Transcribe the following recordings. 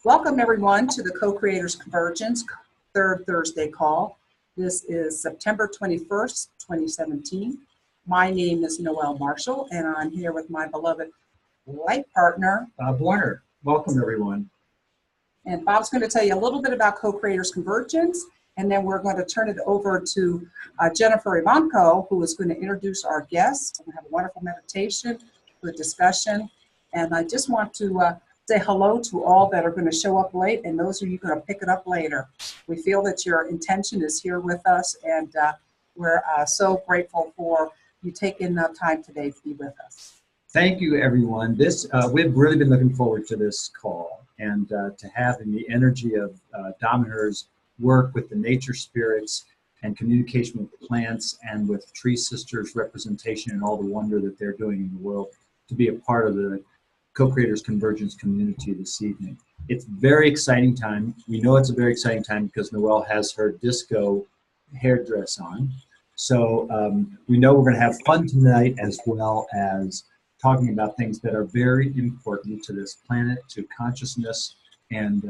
Welcome everyone to the Co-Creators Convergence third Thursday call. This is September 21st, 2017. My name is Noelle Marshall and I'm here with my beloved life partner, Bob Warner. Welcome everyone. And Bob's going to tell you a little bit about Co-Creators Convergence, and then we're going to turn it over to Jennifer Ivanko, who is going to introduce our guests. We're going to have a wonderful meditation, good discussion, and I just want to say hello to all that are going to show up late, and those of you going to pick it up later. We feel that your intention is here with us, and we're so grateful for you taking time today to be with us. Thank you, everyone. We've really been looking forward to this call and to having the energy of Damanhur's work with the nature spirits and communication with plants and with Tree Sisters representation and all the wonder that they're doing in the world to be a part of the Co-Creators Convergence community this evening. It's a very exciting time. We know it's a very exciting time because Noelle has her disco hairdress on. So we know we're going to have fun tonight as well as talking about things that are very important to this planet, to consciousness, and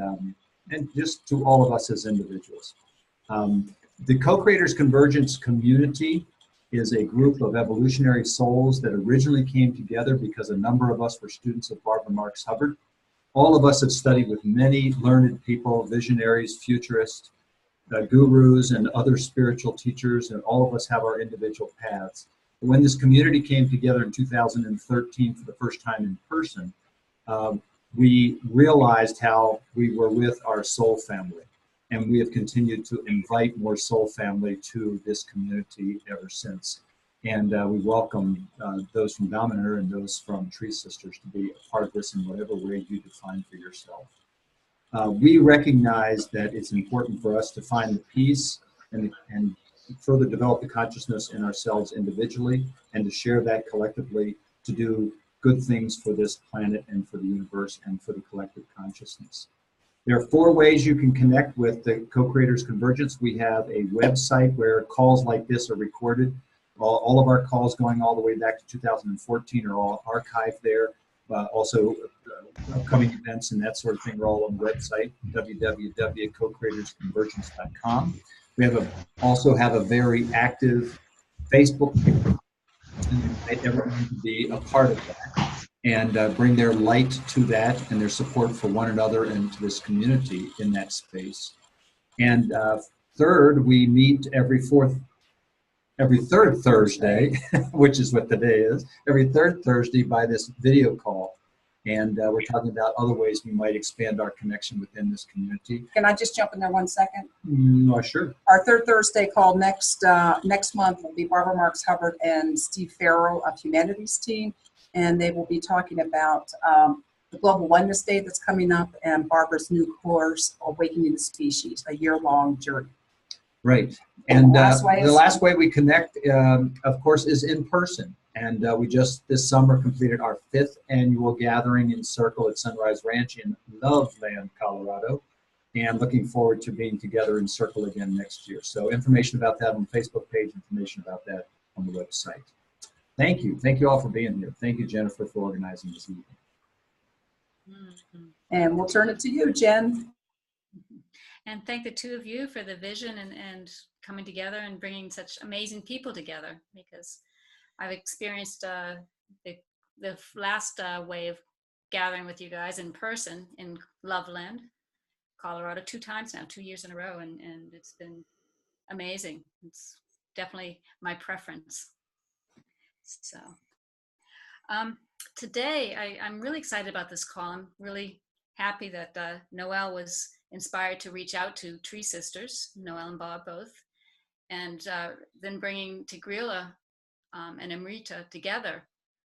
just to all of us as individuals. The Co-Creators Convergence community is a group of evolutionary souls that originally came together because a number of us were students of Barbara Marx Hubbard. All of us have studied with many learned people, visionaries, futurists, gurus, and other spiritual teachers, and all of us have our individual paths. When this community came together in 2013 for the first time in person, we realized how we were with our soul family. And we have continued to invite more soul family to this community ever since. And we welcome those from Damanhur and those from Tree Sisters to be a part of this in whatever way you define for yourself. We recognize that it's important for us to find the peace and further develop the consciousness in ourselves individually and to share that collectively to do good things for this planet and for the universe and for the collective consciousness. There are 4 ways you can connect with the Co-Creators Convergence. We have a website where calls like this are recorded. All of our calls going all the way back to 2014 are all archived there. Also, upcoming events and that sort of thing are all on the website, www.cocreatorsconvergence.com. We also have a very active Facebook page, and we invite everyone to be a part of that and bring their light to that and their support for one another and to this community in that space. And third, we meet every third Thursday, which is what today is, every third Thursday by this video call. And we're talking about other ways we might expand our connection within this community. Can I just jump in there 1 second? No, sure. Our third Thursday call next month will be Barbara Marx Hubbard and Steve Farrell of Humanities Team, and they will be talking about the Global Oneness Day that's coming up and Barbara's new course, Awakening the Species, a year-long journey. Right. And the last way we connect, of course, is in person. And we just this summer completed our 5th annual gathering in Circle at Sunrise Ranch in Loveland, Colorado. And looking forward to being together in Circle again next year. So information about that on the Facebook page, information about that on the website. Thank you. Thank you all for being here. Thank you, Jennifer, for organizing this evening. And we'll turn it to you, Jen. And thank the 2 of you for the vision and coming together and bringing such amazing people together, because I've experienced the last way of gathering with you guys in person in Loveland, Colorado, 2 times now, 2 years in a row, and it's been amazing. It's definitely my preference. So today I'm really excited about this call. I'm really happy that Noelle was inspired to reach out to Tree Sisters, Noelle and Bob both, and then bringing Tigrilla and Amrita together.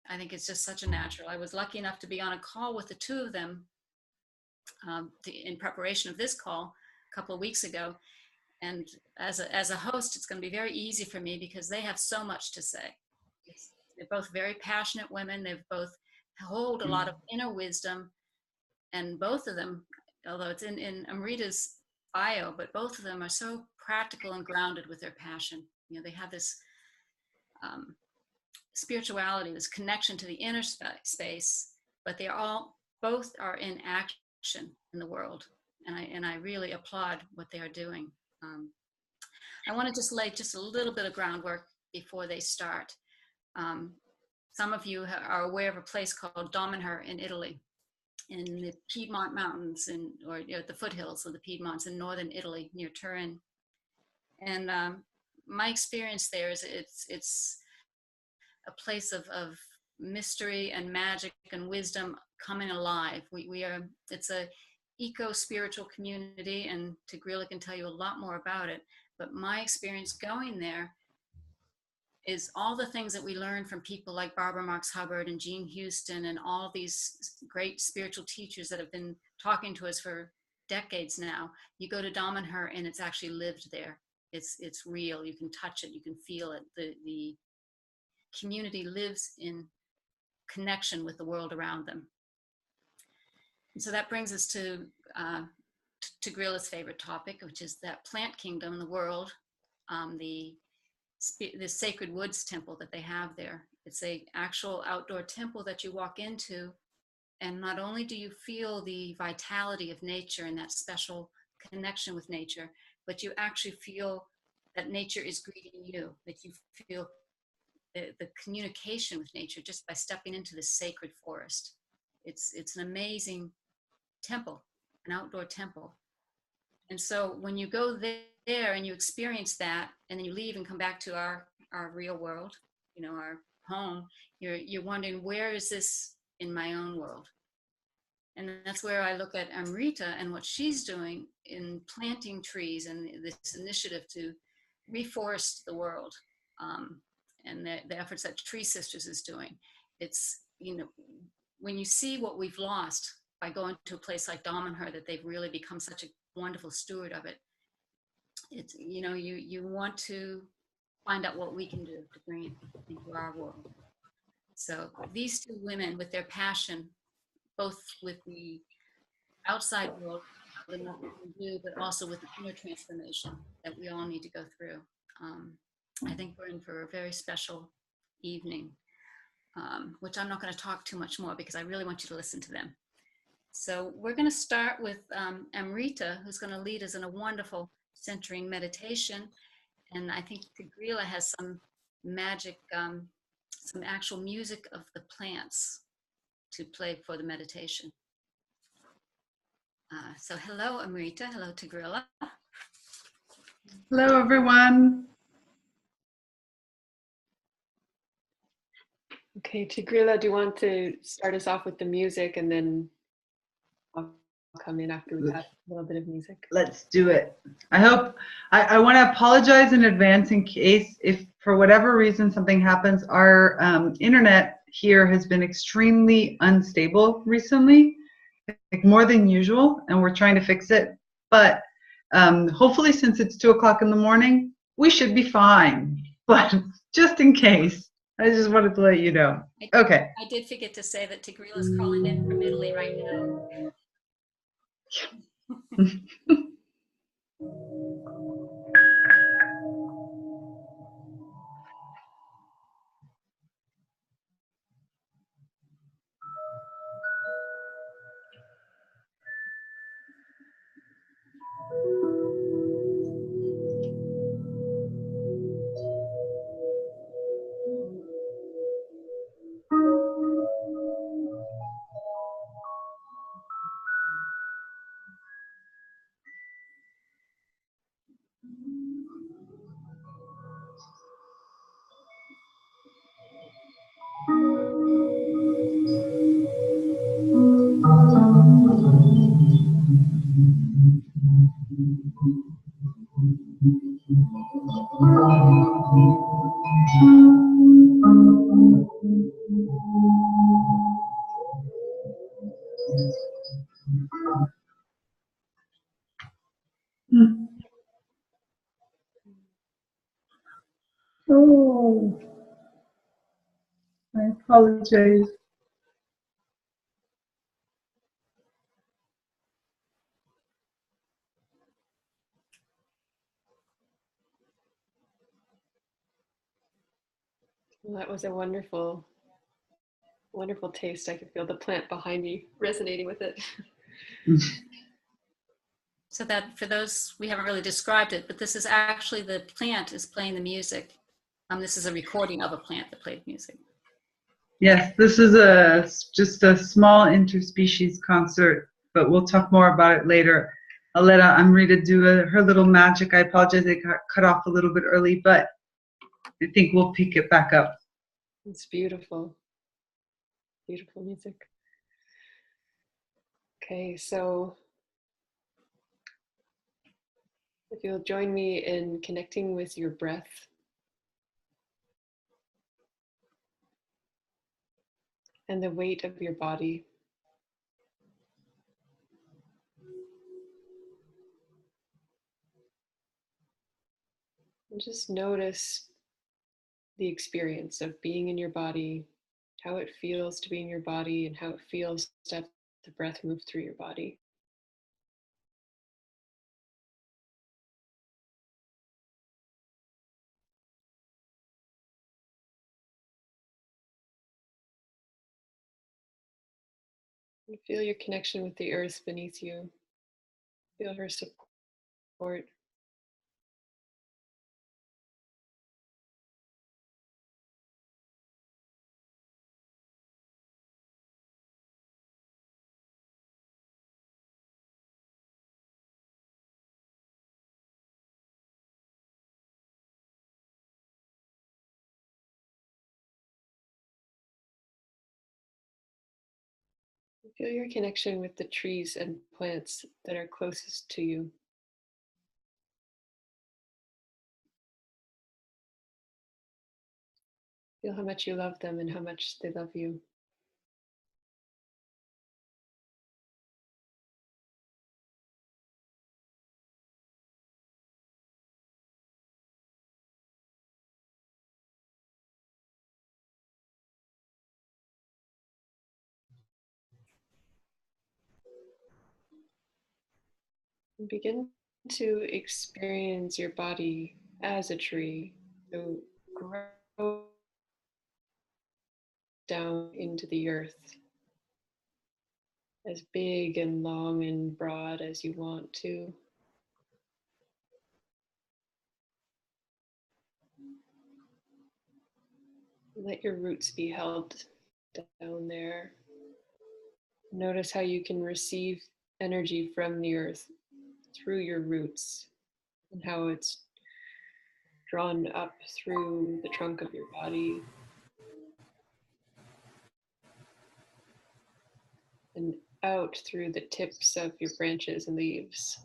I think it's just such a natural. I was lucky enough to be on a call with the 2 of them in preparation of this call a couple of weeks ago. And as a host, it's going to be very easy for me because they have so much to say. They're both very passionate women. They've both hold a lot of inner wisdom, and both of them, although it's in Amrita's bio, but both of them are so practical and grounded with their passion. You know, they have this spirituality, this connection to the inner space, but they're all both are in action in the world, and I really applaud what they are doing. I want to just lay just a little bit of groundwork before they start. Some of you are aware of a place called Damanhur in Italy, in the Piedmont Mountains, or the foothills of the Piedmonts in northern Italy near Turin. And my experience there is it's a place of mystery and magic and wisdom coming alive. It's a eco-spiritual community, and Tigrilla can tell you a lot more about it. But my experience going there is all the things that we learn from people like Barbara Marx Hubbard and Jean Houston and all these great spiritual teachers that have been talking to us for decades now. You go to Damanhur and it's actually lived there. It's real. You can touch it. You can feel it. The community lives in connection with the world around them. And so that brings us to Tigrilla's favorite topic, which is that plant kingdom in the world, the Sacred Woods temple that they have there. It's a actual outdoor temple that you walk into, and not only do you feel the vitality of nature and that special connection with nature, but you actually feel that nature is greeting you, that you feel the communication with nature just by stepping into this sacred forest. It's an amazing temple, an outdoor temple. And so when you go there and you experience that, and then you leave and come back to our real world, our home, you're wondering, where is this in my own world? And that's where I look at Amrita and what she's doing in planting trees and this initiative to reforest the world, and the efforts that TreeSisters is doing. It's, when you see what we've lost by going to a place like Damanhur, that they've really become such a wonderful steward of it. It's, you want to find out what we can do to bring it into our world. So these two women, with their passion, both with the outside world and what we can do, but also with the inner transformation that we all need to go through. I think we're in for a very special evening, which I'm not going to talk too much more because I really want you to listen to them. So we're going to start with Amrita, who's going to lead us in a wonderful centering meditation. And I think Tigrilla has some magic, some actual music of the plants to play for the meditation. So hello, Amrita. Hello, Tigrilla. Hello, everyone. Okay, Tigrilla, do you want to start us off with the music, and then I'll come in after we've had a little bit of music? Let's do it. I want to apologize in advance in case, if for whatever reason something happens. Our internet here has been extremely unstable recently, like more than usual, and we're trying to fix it. But hopefully, since it's 2 o'clock in the morning, we should be fine. But just in case, I just wanted to let you know. Okay. I did forget to say that Tigrilla is calling in from Italy right now. Oh, I apologize. Well, that was a wonderful Wonderful taste. I can feel the plant behind me resonating with it. So that for those, we haven't really described it, but this is actually the plant is playing the music. This is a recording of a plant that played music. Yes, this is just a small interspecies concert, but we'll talk more about it later. I'll let Amrita do her little magic. I apologize, I got cut off a little bit early, but I think we'll pick it back up. It's beautiful. Beautiful music. Okay, so if you'll join me in connecting with your breath. And the weight of your body. And just notice the experience of being in your body, how it feels to be in your body, and how it feels to have the breath move through your body. And feel your connection with the earth beneath you. Feel her support. Feel your connection with the trees and plants that are closest to you. Feel how much you love them and how much they love you. And begin to experience your body as a tree. So grow down into the earth, as big and long and broad as you want to. Let your roots be held down there. Notice how you can receive energy from the earth through your roots and how it's drawn up through the trunk of your body and out through the tips of your branches and leaves.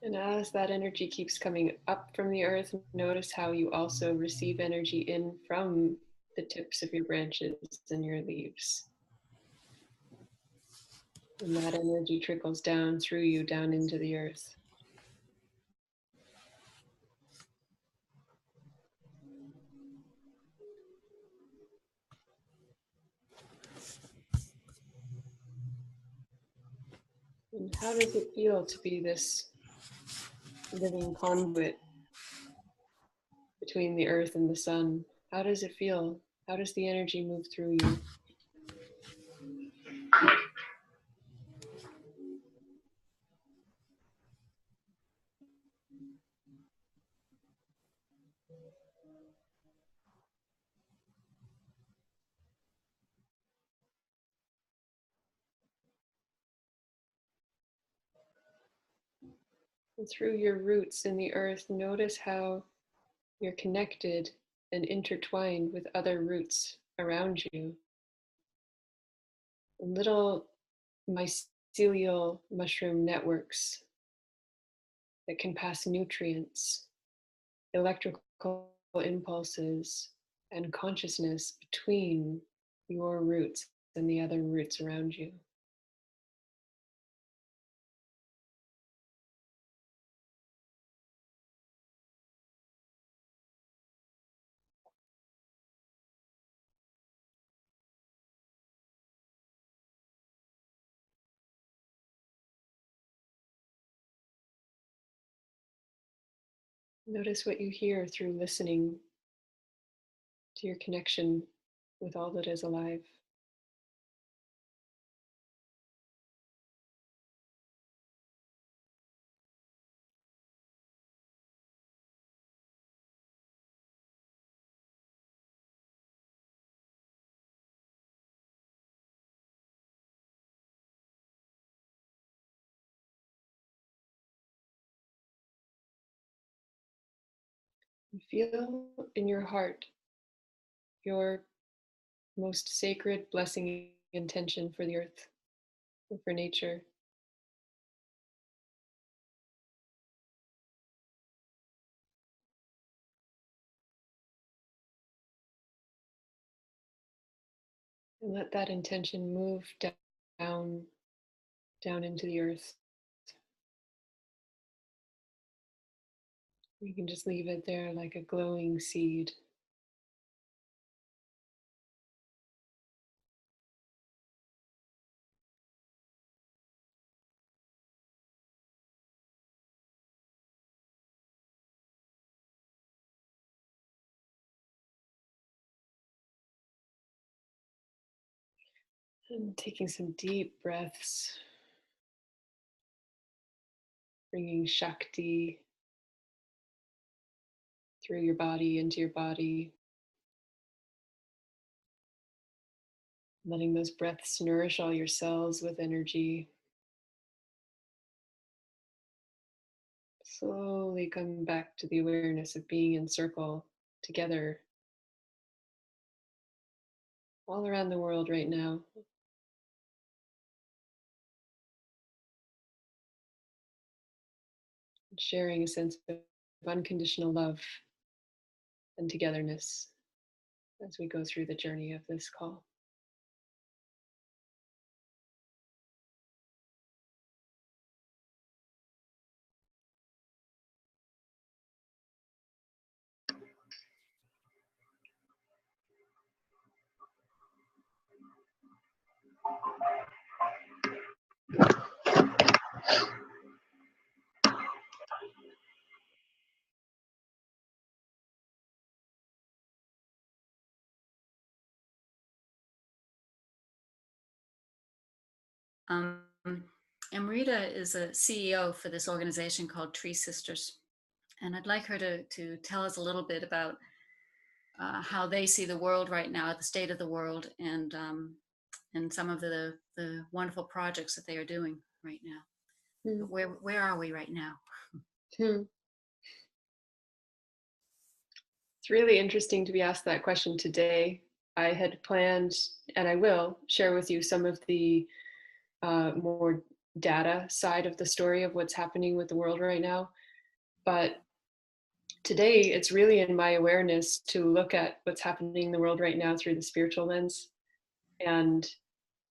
And as that energy keeps coming up from the earth, notice how you also receive energy in from the tips of your branches and your leaves. And that energy trickles down through you, down into the earth. And how does it feel to be this living conduit between the earth and the sun? How does it feel? How does the energy move through you? And through your roots in the earth, notice how you're connected and intertwined with other roots around you. Little mycelial mushroom networks that can pass nutrients, electrical impulses, and consciousness between your roots and the other roots around you. Notice what you hear through listening to your connection with all that is alive. And feel in your heart your most sacred blessing intention for the earth and for nature. And let that intention move down, down into the earth. You can just leave it there like a glowing seed. And taking some deep breaths, bringing Shakti through your body, into your body. Letting those breaths nourish all your cells with energy. Slowly come back to the awareness of being in circle together all around the world right now. Sharing a sense of unconditional love and togetherness as we go through the journey of this call. Amrita is a CEO for this organization called TreeSisters, and I'd like her to tell us a little bit about how they see the world right now, the state of the world, and some of the wonderful projects that they are doing right now. Hmm. Where are we right now? It's really interesting to be asked that question today. I had planned, and I will share with you some of the more data side of the story of what's happening with the world right now. But today, it's really in my awareness to look at what's happening in the world right now through the spiritual lens. And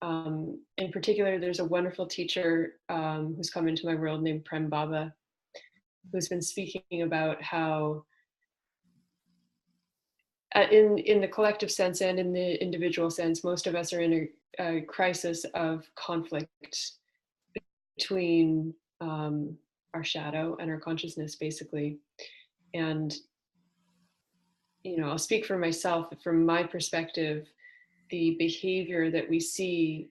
in particular, there's a wonderful teacher who's come into my world named Prem Baba, who's been speaking about how in the collective sense and in the individual sense, most of us are in a crisis of conflict between our shadow and our consciousness, basically. And, you know, I'll speak for myself. From my perspective, the behavior that we see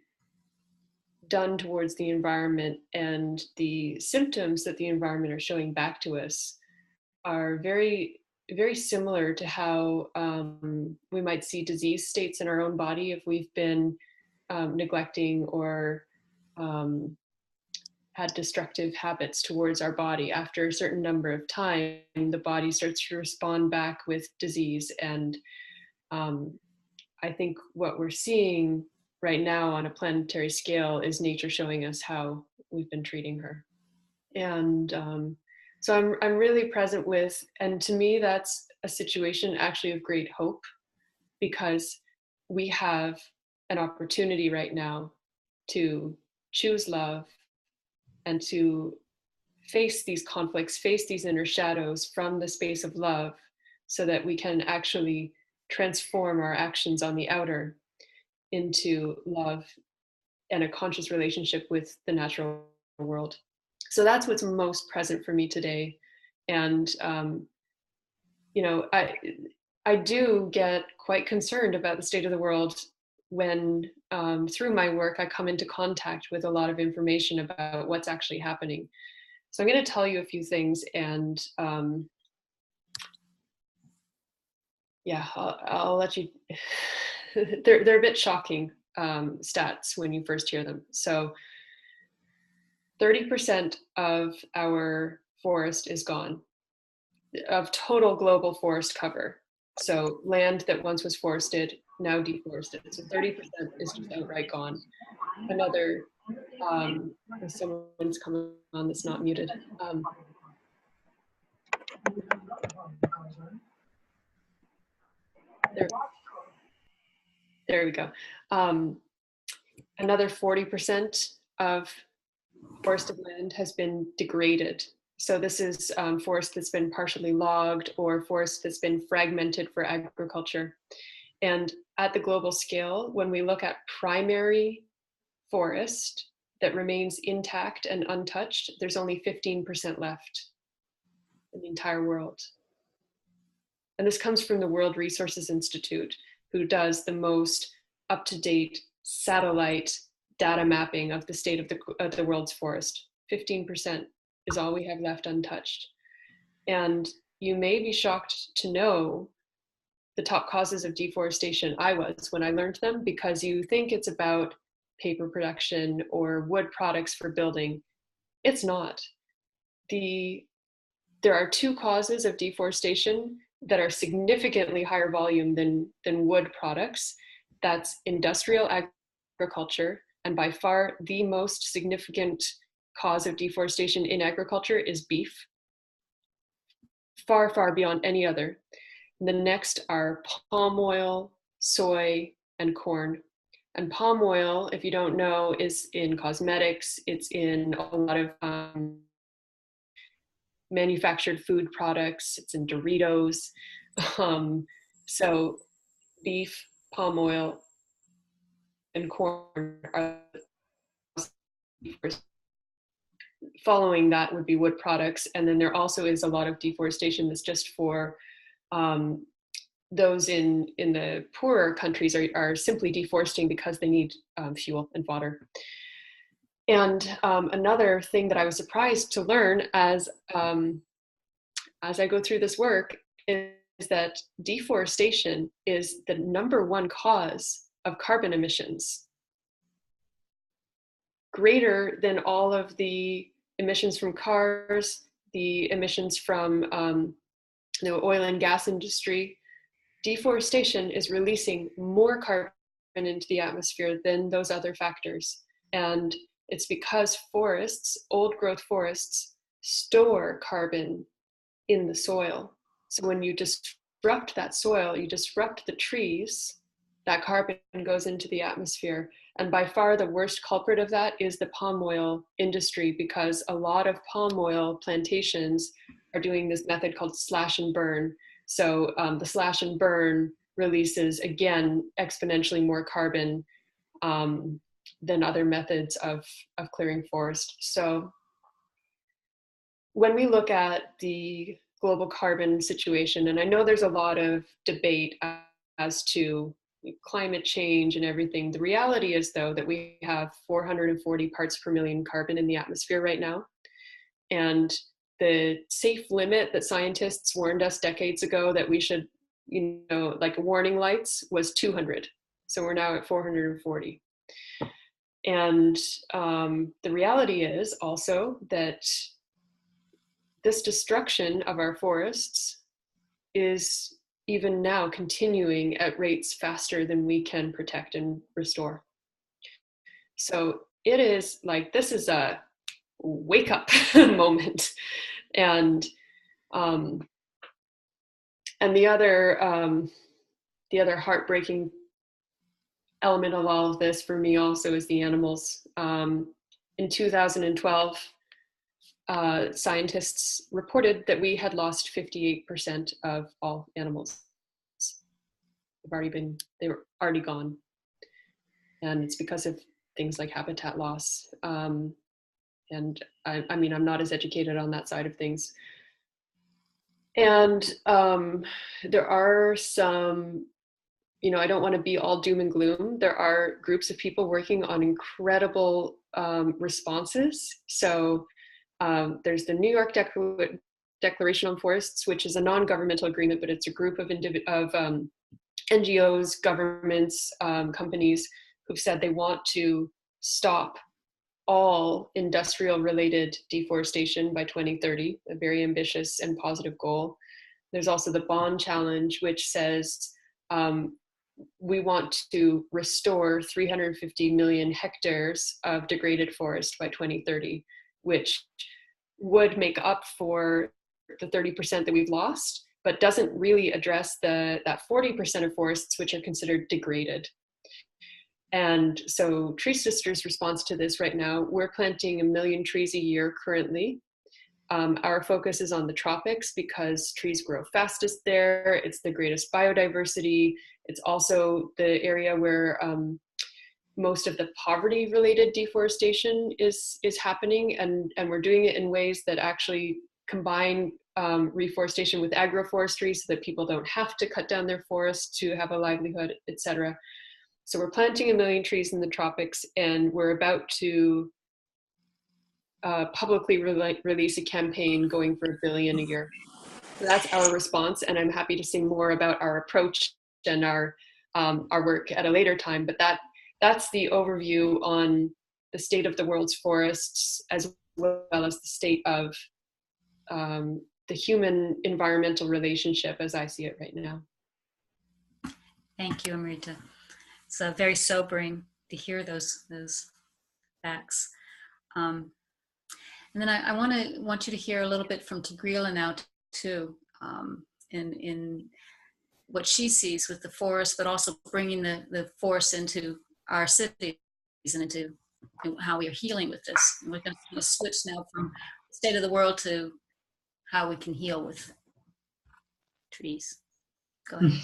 done towards the environment and the symptoms that the environment are showing back to us are very, very similar to how we might see disease states in our own body if we've been neglecting or had destructive habits towards our body. After a certain number of time, the body starts to respond back with disease. And I think what we're seeing right now on a planetary scale is nature showing us how we've been treating her. And so I'm really present with, and to me, that's a situation actually of great hope, because we have an opportunity right now to choose love and to face these conflicts, face these inner shadows from the space of love, so that we can actually transform our actions on the outer into love and a conscious relationship with the natural world. So that's what's most present for me today. And you know, I do get quite concerned about the state of the world when through my work I come into contact with a lot of information about what's actually happening. So I'm going to tell you a few things, and yeah, I'll let you. They're a bit shocking stats when you first hear them. So 30% of our forest is gone, of total global forest cover. So land that once was forested, now deforested. So 30% is just outright gone. Another, if someone's coming on that's not muted. There we go. Another 40% of forested land has been degraded. So this is forest that's been partially logged or forest that's been fragmented for agriculture. And at the global scale, when we look at primary forest that remains intact and untouched, there's only 15% left in the entire world. And this comes from the World Resources Institute, who does the most up-to-date satellite data mapping of the state of the world's forest. 15% is all we have left untouched. And you may be shocked to know the top causes of deforestation. I was when I learned them, because you think it's about paper production or wood products for building. It's not. There are two causes of deforestation that are significantly higher volume than wood products. That's industrial agriculture, and by far the most significant cause of deforestation in agriculture is beef, far, far beyond any other. And the next are palm oil, soy, and corn. And palm oil, if you don't know, is in cosmetics. It's in a lot of manufactured food products. It's in Doritos. So beef, palm oil, and corn are following that would be wood products. And then there also is a lot of deforestation that's just for those in the poorer countries are simply deforesting because they need fuel and fodder. And another thing that I was surprised to learn as I go through this work is that deforestation is the #1 cause of carbon emissions, greater than all of the emissions from cars, the emissions from the oil and gas industry. Deforestation is releasing more carbon into the atmosphere than those other factors. And it's because forests, old growth forests, store carbon in the soil. So when you disrupt that soil, you disrupt the trees, that carbon goes into the atmosphere. And by far the worst culprit of that is the palm oil industry, because a lot of palm oil plantations are doing this method called slash and burn. So the slash and burn releases, again, exponentially more carbon than other methods of clearing forest. So when we look at the global carbon situation, and I know there's a lot of debate as to climate change and everything, the reality is, though, that we have 440 parts per million carbon in the atmosphere right now. And the safe limit that scientists warned us decades ago that we should, like warning lights, was 200. So we're now at 440. And the reality is also that this destruction of our forests is even now continuing at rates faster than we can protect and restore. So it is like, this is a wake up moment. And the other heartbreaking element of all of this for me also is the animals. In 2012, scientists reported that we had lost 58% of all animals. They were already gone. And it's because of things like habitat loss. And I mean, I'm not as educated on that side of things. And there are some, I don't want to be all doom and gloom. There are groups of people working on incredible responses. So there's the New York Declaration on Forests, which is a non-governmental agreement, but it's a group of NGOs, governments, companies who've said they want to stop all industrial-related deforestation by 2030, a very ambitious and positive goal. There's also the Bond Challenge, which says we want to restore 350 million hectares of degraded forest by 2030, which would make up for the 30% that we've lost, but doesn't really address that 40% of forests which are considered degraded. And so TreeSisters' response to this right now, we're planting 1 million trees a year currently. Our focus is on the tropics because trees grow fastest there. It's the greatest biodiversity. It's also the area where most of the poverty-related deforestation is happening, and we're doing it in ways that actually combine reforestation with agroforestry so that people don't have to cut down their forests to have a livelihood, etc. So we're planting 1 million trees in the tropics, and we're about to publicly release a campaign going for 1 billion a year. So that's our response, and I'm happy to sing more about our approach and our work at a later time. But that's the overview on the state of the world's forests, as well as the state of the human environmental relationship as I see it right now. Thank you, Amrita. It's very sobering to hear those facts. And then I want you to hear a little bit from Tigrilla now too, in what she sees with the forest, but also bringing the forest into our cities and into how we are healing with this. And we're going to switch now from the state of the world to how we can heal with trees. Go ahead.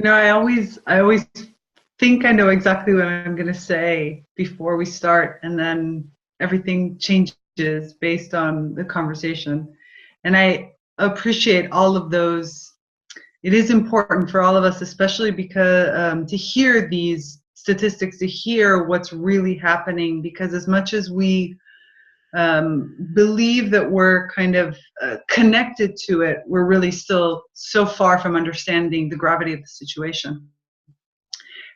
I always think I know exactly what I'm going to say before we start, and then everything changes based on the conversation. And I appreciate all of those. It is important for all of us, especially because to hear these statistics, to hear what's really happening, because as much as we believe that we're kind of connected to it, we're really still so far from understanding the gravity of the situation.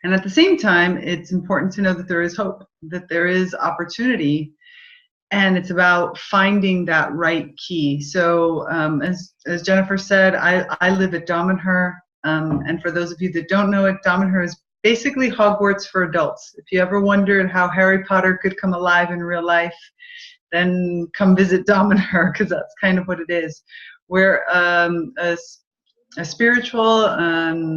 And at the same time, it's important to know that there is hope, that there is opportunity, and it's about finding that right key. So as Jennifer said, I live at Damanhur, and for those of you that don't know it, Damanhur is basically Hogwarts for adults. If you ever wondered how Harry Potter could come alive in real life, then come visit Damanhur, because that's kind of what it is. We're a spiritual,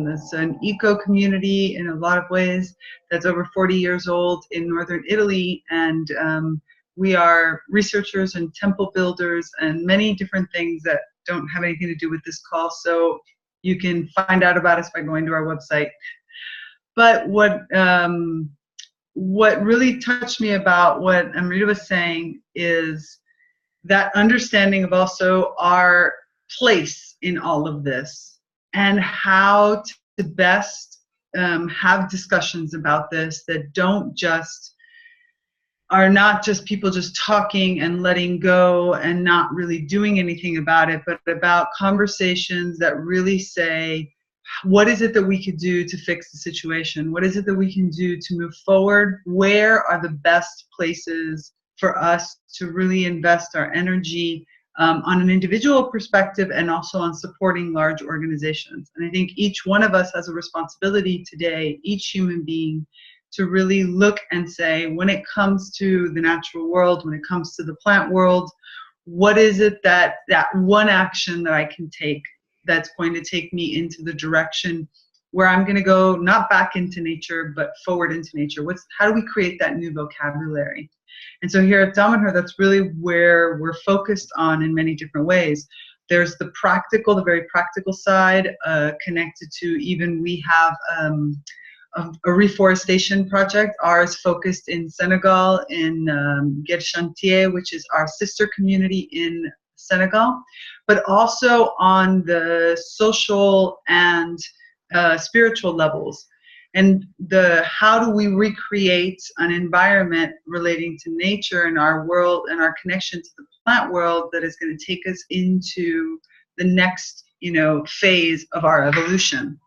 it's an eco community in a lot of ways that's over 40 years old in northern Italy, and we are researchers and temple builders and many different things that don't have anything to do with this call, so you can find out about us by going to our website. But what really touched me about what Amrita was saying is that understanding of also our place in all of this, and how to best have discussions about this that are not just people just talking and letting go and not really doing anything about it, but about conversations that really say, what is it that we could do to fix the situation? What is it that we can do to move forward? Where are the best places for us to really invest our energy on an individual perspective, and also on supporting large organizations? And I think each one of us has a responsibility today, each human being, to really look and say, when it comes to the natural world, when it comes to the plant world, what is it that one action that I can take that's going to take me into the direction where I'm going to go, not back into nature, but forward into nature? How do we create that new vocabulary? And so here at Damanhur, that's really where we're focused on in many different ways. There's the practical, the very practical side, connected to even we have a reforestation project. Ours focused in Senegal, in Guerchantier, which is our sister community in Senegal, but also on the social and spiritual levels. And how do we recreate an environment relating to nature and our world and our connection to the plant world that is going to take us into the next, phase of our evolution?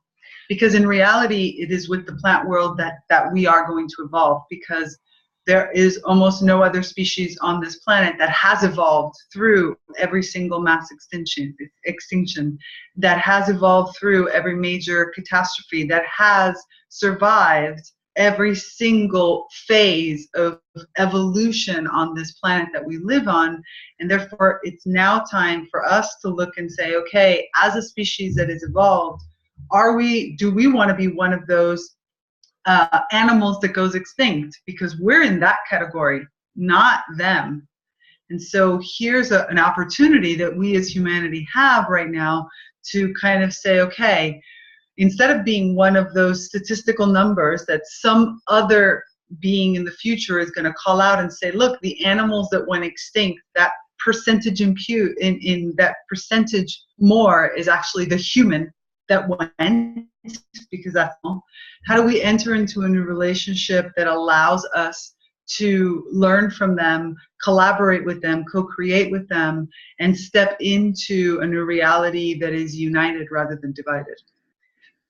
Because in reality, it is with the plant world that we are going to evolve, because there is almost no other species on this planet that has evolved through every single mass extinction, that has evolved through every major catastrophe, that has survived every single phase of evolution on this planet that we live on. And therefore, it's now time for us to look and say, okay, as a species that has evolved, do we want to be one of those animals that goes extinct? Because we're in that category, not them. And so here's an opportunity that we as humanity have right now to kind of say, okay, instead of being one of those statistical numbers that some other being in the future is going to call out and say, look, the animals that went extinct, that percentage in that percentage more is actually the human that went, because that's all. How do we enter into a new relationship that allows us to learn from them, collaborate with them, co-create with them, and step into a new reality that is united rather than divided?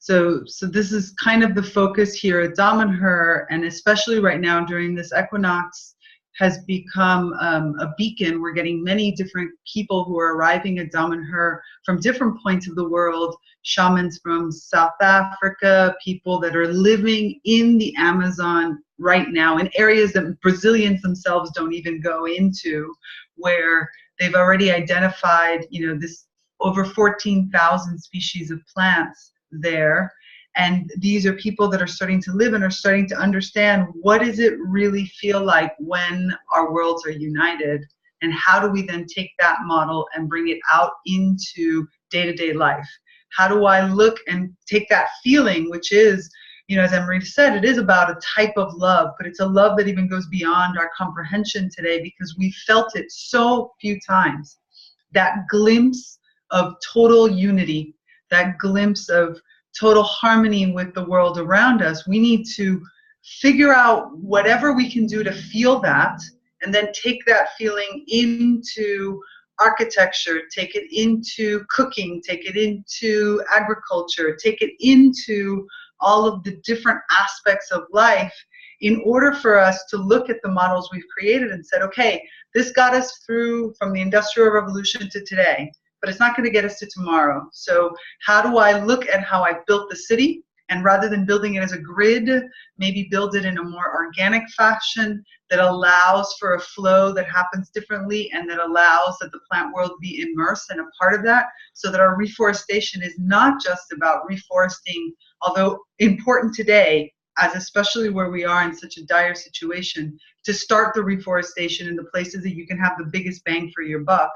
So this is kind of the focus here at Damanhur, and especially right now during this equinox has become a beacon. We're getting many different people who are arriving at Damanhur from different points of the world, shamans from South Africa, people that are living in the Amazon right now in areas that Brazilians themselves don't even go into, where they've already identified, this over 14,000 species of plants there. And these are people that are starting to live and are starting to understand, what does it really feel like when our worlds are united? And how do we then take that model and bring it out into day-to-day life? How do I look and take that feeling, which is, as Amrita said, it is about a type of love, but it's a love that even goes beyond our comprehension today, because we felt it so few times. That glimpse of total unity, that glimpse of total harmony with the world around us. We need to figure out whatever we can do to feel that, and then take that feeling into architecture, take it into cooking, take it into agriculture, take it into all of the different aspects of life, in order for us to look at the models we've created and said, okay, this got us through from the Industrial Revolution to today, but it's not going to get us to tomorrow. So how do I look at how I built the city, and rather than building it as a grid, maybe build it in a more organic fashion that allows for a flow that happens differently, and that allows that the plant world be immersed and a part of that, so that our reforestation is not just about reforesting, although important today, as especially where we are in such a dire situation, to start the reforestation in the places that you can have the biggest bang for your buck.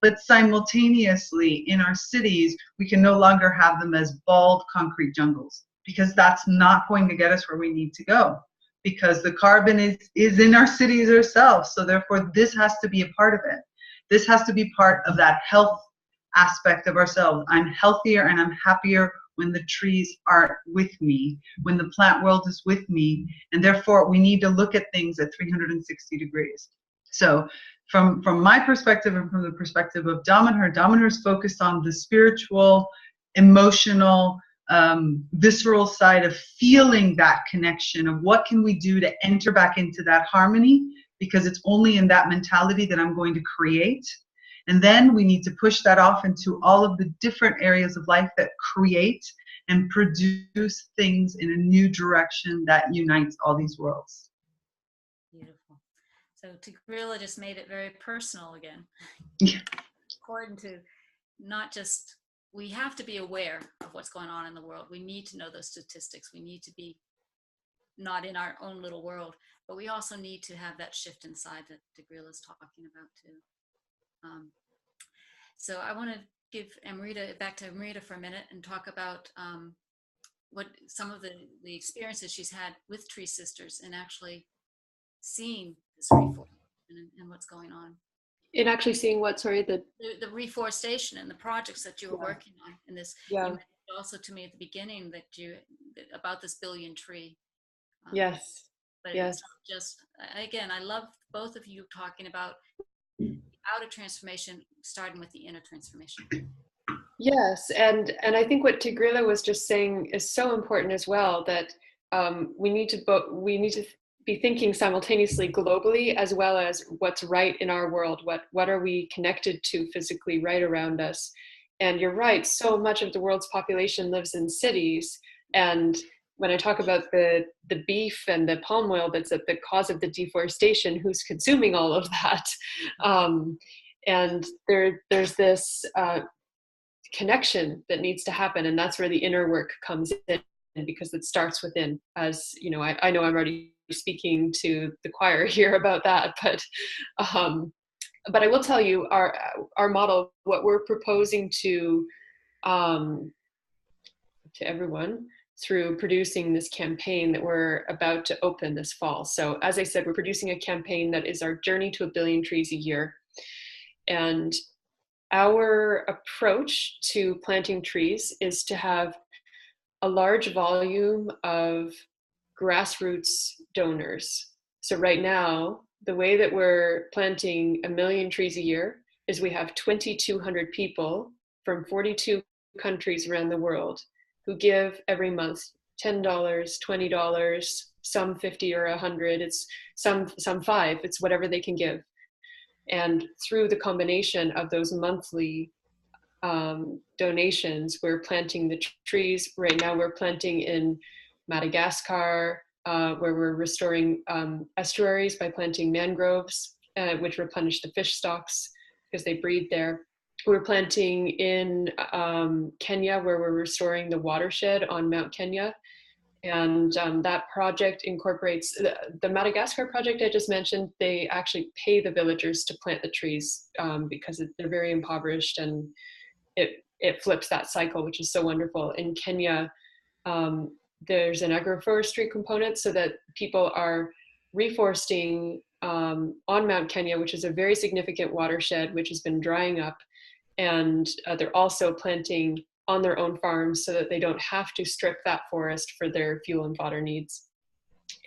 But simultaneously, in our cities, we can no longer have them as bald concrete jungles, because that's not going to get us where we need to go, because the carbon is in our cities ourselves. So therefore, this has to be a part of it. This has to be part of that health aspect of ourselves. I'm healthier and I'm happier when the trees are with me, when the plant world is with me, and therefore we need to look at things at 360 degrees. So from my perspective, and from the perspective of Damanhur, Damanhur is focused on the spiritual, emotional, visceral side of feeling that connection of what can we do to enter back into that harmony, because it's only in that mentality that I'm going to create. And then we need to push that off into all of the different areas of life that create and produce things in a new direction that unites all these worlds. Beautiful. So Tigrilla just made it very personal again. Yeah. According to not just, we have to be aware of what's going on in the world. We need to know those statistics. We need to be not in our own little world, but we also need to have that shift inside that Tigrilla is talking about too. So I want to give back to Amrita for a minute and talk about what some of the experiences she's had with TreeSisters and actually seeing this reforestation and what's going on. In actually seeing what, sorry, the reforestation and the projects that you were working on in this. Yeah. You mentioned also to me at the beginning that about this billion tree. Yes. But Yes. it's not just, again, I love both of you talking about outer transformation, starting with the inner transformation. Yes, and I think what Tigrilla was just saying is so important as well, that we need to be thinking simultaneously globally as well as what's right in our world. What are we connected to physically right around us? And you're right, so much of the world's population lives in cities. And when I talk about the beef and the palm oil that's at the cause of the deforestation, who's consuming all of that? And there's this connection that needs to happen, and that's where the inner work comes in, because it starts within. As you know, I know I'm already speaking to the choir here about that, but I will tell you our model, what we're proposing to everyone through producing this campaign that we're about to open this fall. So as I said, we're producing a campaign that is our journey to 1 billion trees a year. And our approach to planting trees is to have a large volume of grassroots donors. So right now, the way that we're planting 1 million trees a year is we have 2,200 people from 42 countries around the world who give every month $10, $20, some 50 or 100, it's some 5, it's whatever they can give. And through the combination of those monthly donations, we're planting the trees. Right now we're planting in Madagascar, where we're restoring estuaries by planting mangroves, which replenish the fish stocks because they breed there. We're planting in Kenya, where we're restoring the watershed on Mount Kenya. And that project incorporates the Madagascar project I just mentioned. They actually pay the villagers to plant the trees because they're very impoverished, and it flips that cycle, which is so wonderful. In Kenya, there's an agroforestry component, so that people are reforesting on Mount Kenya, which is a very significant watershed, which has been drying up. And they're also planting on their own farms so that they don't have to strip that forest for their fuel and fodder needs.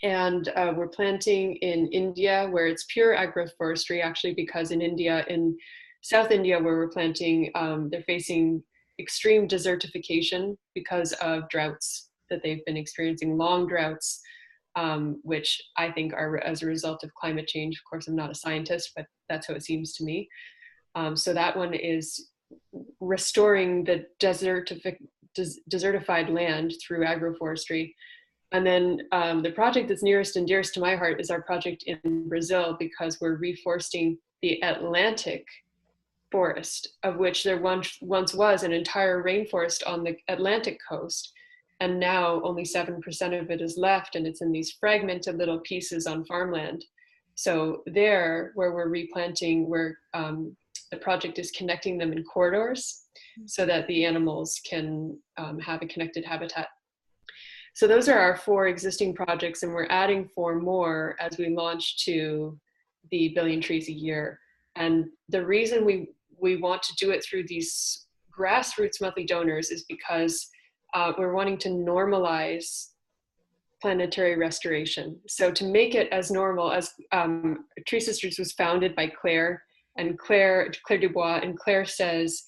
And we're planting in India, where it's pure agroforestry, actually, because in India, in South India, where we're planting, they're facing extreme desertification because of droughts that they've been experiencing, long droughts, which I think are as a result of climate change. Of course, I'm not a scientist, but that's how it seems to me. So that one is restoring the desertified land through agroforestry. And then the project that's nearest and dearest to my heart is our project in Brazil, because we're reforesting the Atlantic forest, of which there once was an entire rainforest on the Atlantic coast. And now only 7% of it is left, and it's in these fragmented little pieces on farmland. So there, where we're replanting, the project is connecting them in corridors so that the animals can have a connected habitat. So those are our 4 existing projects, and we're adding 4 more as we launch to the 1 billion trees a year. And the reason we want to do it through these grassroots monthly donors is because we're wanting to normalize planetary restoration. So to make it as normal as TreeSisters was founded by Claire Dubois, and Claire says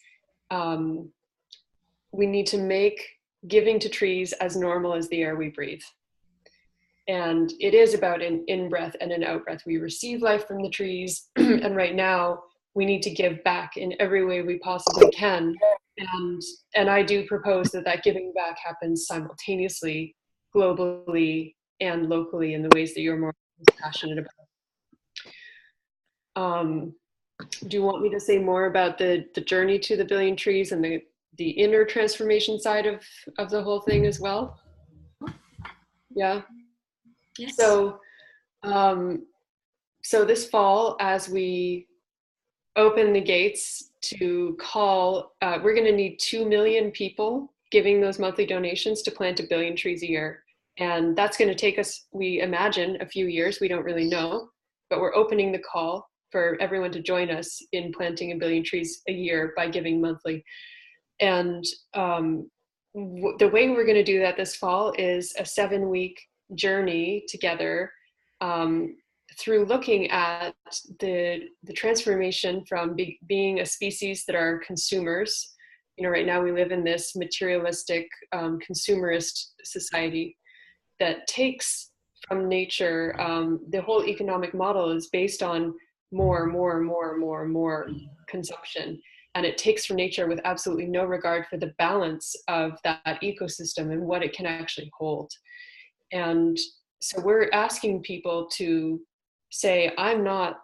we need to make giving to trees as normal as the air we breathe. And it is about an in-breath and an out-breath. We receive life from the trees, and right now we need to give back in every way we possibly can. And I do propose that giving back happens simultaneously, globally and locally, in the ways that you're more passionate about. Do you want me to say more about the journey to the 1 billion trees and the inner transformation side of the whole thing as well? Yeah. Yes. So this fall, as we open the gates to call, we're going to need 2 million people giving those monthly donations to plant 1 billion trees a year. And that's going to take us, we imagine, a few years. We don't really know, but we're opening the call. for everyone to join us in planting 1 billion trees a year by giving monthly. And the way we're going to do that this fall is a 7-week journey together through looking at the transformation from being a species that are consumers. You know, right now we live in this materialistic, consumerist society that takes from nature. The whole economic model is based on more consumption. And it takes from nature with absolutely no regard for the balance of that ecosystem and what it can actually hold. And so we're asking people to say, I'm not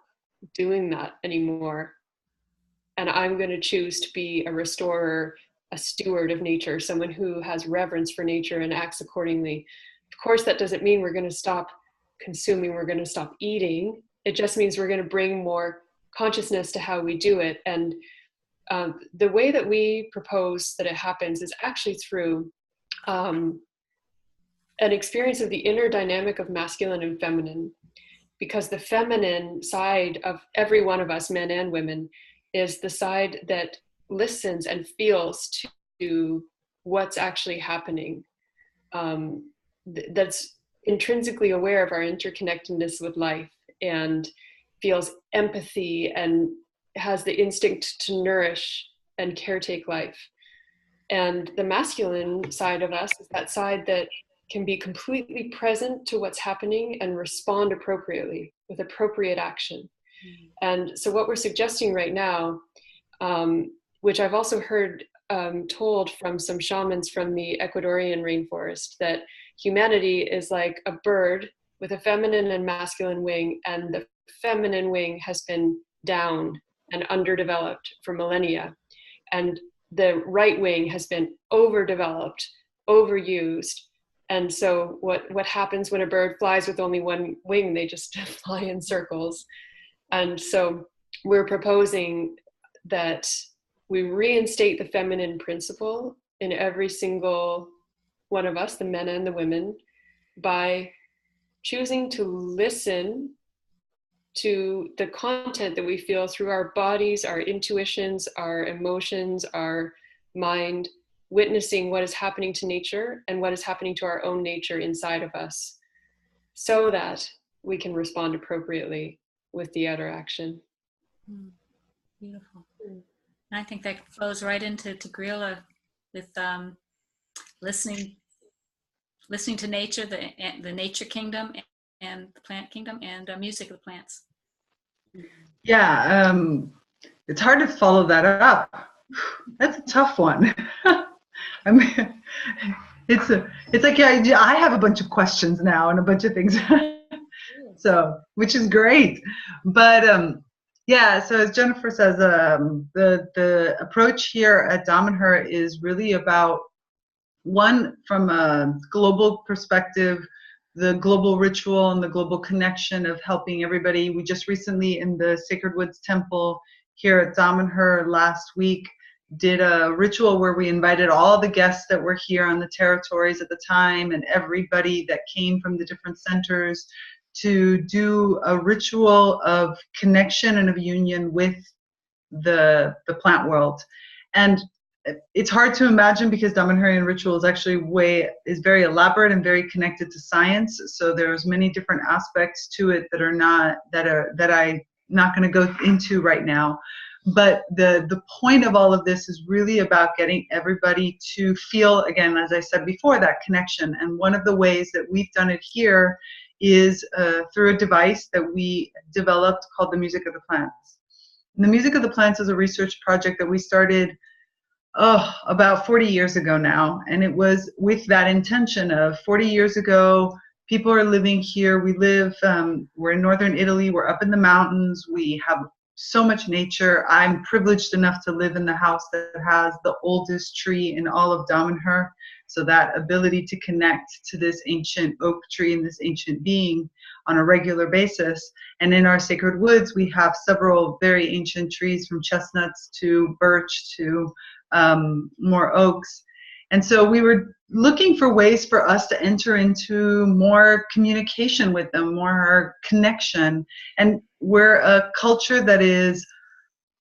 doing that anymore. And I'm going to choose to be a restorer, a steward of nature, someone who has reverence for nature and acts accordingly. Of course, that doesn't mean we're going to stop consuming, we're going to stop eating. It just means we're going to bring more consciousness to how we do it. And the way that we propose that it happens is actually through an experience of the inner dynamic of masculine and feminine, because the feminine side of every one of us, men and women, is the side that listens and feels to what's actually happening, that's intrinsically aware of our interconnectedness with life and feels empathy and has the instinct to nourish and caretake life. And the masculine side of us is that side that can be completely present to what's happening and respond appropriately with appropriate action. And so what we're suggesting right now, which I've also heard told from some shamans from the Ecuadorian rainforest, that humanity is like a bird with a feminine and masculine wing, and the feminine wing has been down and underdeveloped for millennia. And the right wing has been overdeveloped, overused. And so what happens when a bird flies with only one wing? They just fly in circles. And so we're proposing that we reinstate the feminine principle in every single one of us, the men and the women, by choosing to listen to the content that we feel through our bodies, our intuitions, our emotions, our mind, witnessing what is happening to nature and what is happening to our own nature inside of us, so that we can respond appropriately with the outer action. Beautiful. And I think that flows right into Tigrilla with listening to nature, the nature kingdom and the plant kingdom, and music of the plants. Yeah, it's hard to follow that up. That's a tough one. I mean, it's like, yeah, I have a bunch of questions now and a bunch of things, so, which is great. But yeah, so as Jennifer says, the approach here at Damanhur is really about, one, from a global perspective, the global ritual and the global connection of helping everybody. We just recently in the Sacred Woods Temple here at Damanhur last week did a ritual where we invited all the guests that were here on the territories at the time and everybody that came from the different centers to do a ritual of connection and of union with the plant world. And it's hard to imagine because Damanhurian ritual is actually is very elaborate and very connected to science. So there's many different aspects to it that I'm not going to go into right now. But the point of all of this is really about getting everybody to feel, again, as I said before, that connection. And one of the ways that we've done it here is through a device that we developed called the Music of the Plants. And the Music of the Plants is a research project that we started about 40 years ago now. And it was with that intention of 40 years ago, people are living here. We're in northern Italy. We're up in the mountains. We have so much nature. I'm privileged enough to live in the house that has the oldest tree in all of Damanhur. So that ability to connect to this ancient oak tree and this ancient being on a regular basis. And in our sacred woods, we have several very ancient trees, from chestnuts to birch to more oaks. And so we were looking for ways for us to enter into more communication with them, more connection. And we're a culture that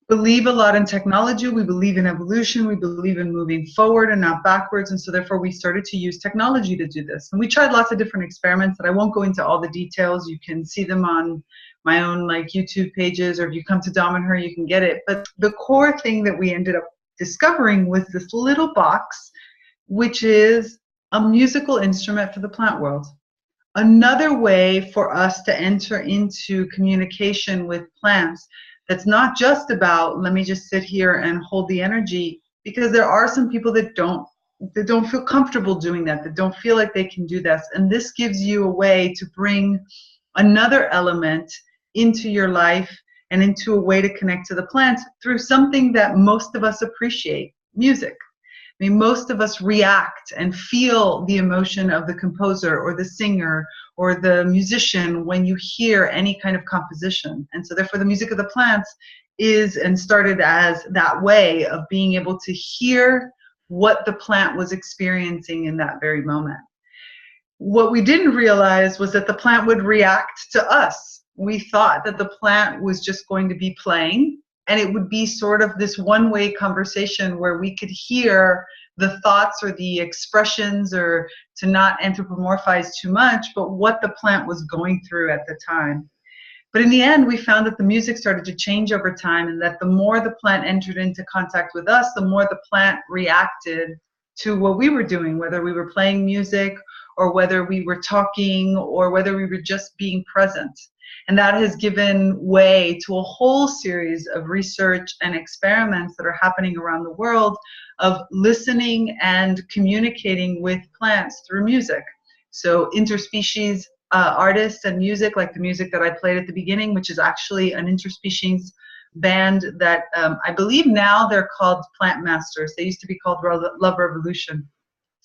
believe a lot in technology. We believe in evolution. We believe in moving forward and not backwards. And so therefore we started to use technology to do this. And we tried lots of different experiments that I won't go into all the details. You can see them on my own like YouTube pages, or if you come to Damanhur, you can get it. But the core thing that we ended up discovering was this little box, which is a musical instrument for the plant world. Another way for us to enter into communication with plants that's not just about, let me just sit here and hold the energy, because there are some people that don't feel comfortable doing that don't feel like they can do this. And this gives you a way to bring another element into your life and into a way to connect to the plants through something that most of us appreciate, music. I mean, most of us react and feel the emotion of the composer or the singer or the musician when you hear any kind of composition. And so therefore the music of the plants is and started as that way of being able to hear what the plant was experiencing in that very moment. What we didn't realize was that the plant would react to us. We thought that the plant was just going to be playing, and it would be sort of this one-way conversation where we could hear the thoughts or the expressions, or to not anthropomorphize too much, but what the plant was going through at the time. But in the end, we found that the music started to change over time, and that the more the plant entered into contact with us, the more the plant reacted to what we were doing, whether we were playing music or whether we were talking or whether we were just being present. And that has given way to a whole series of research and experiments that are happening around the world of listening and communicating with plants through music. So interspecies artists and music, like the music that I played at the beginning, which is actually an interspecies band that I believe now they're called Plant Masters. They used to be called Love Revolution.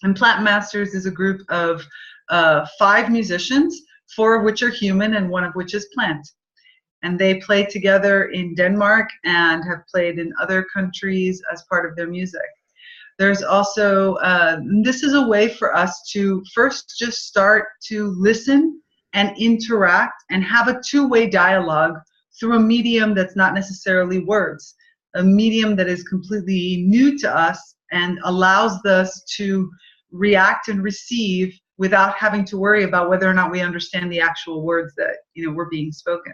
And Plant Masters is a group of 5 musicians, 4 of which are human and 1 of which is plant. And they play together in Denmark and have played in other countries as part of their music. There's also, this is a way for us to first just start to listen and interact and have a two-way dialogue through a medium that's not necessarily words, a medium that is completely new to us and allows us to react and receive without having to worry about whether or not we understand the actual words that were being spoken.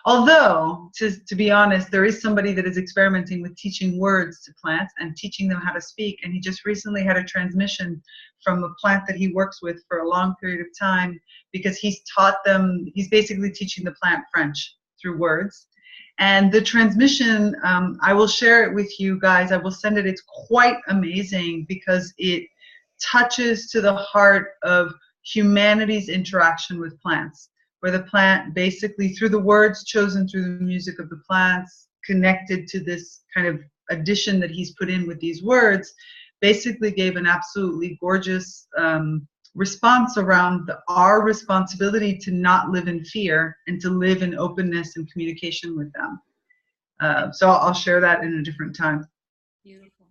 Although, to be honest, there is somebody that is experimenting with teaching words to plants and teaching them how to speak, and he just recently had a transmission from a plant that he works with for a long period of time, because he's taught them, he's basically teaching the plant French through words. And the transmission, I will share it with you guys, I will send it, it's quite amazing because it touches to the heart of humanity's interaction with plants, where the plant basically, through the words chosen through the music of the plants, connected to this kind of addition that he's put in with these words, basically gave an absolutely gorgeous response around our responsibility to not live in fear and to live in openness and communication with them. So I'll share that in a different time. Beautiful.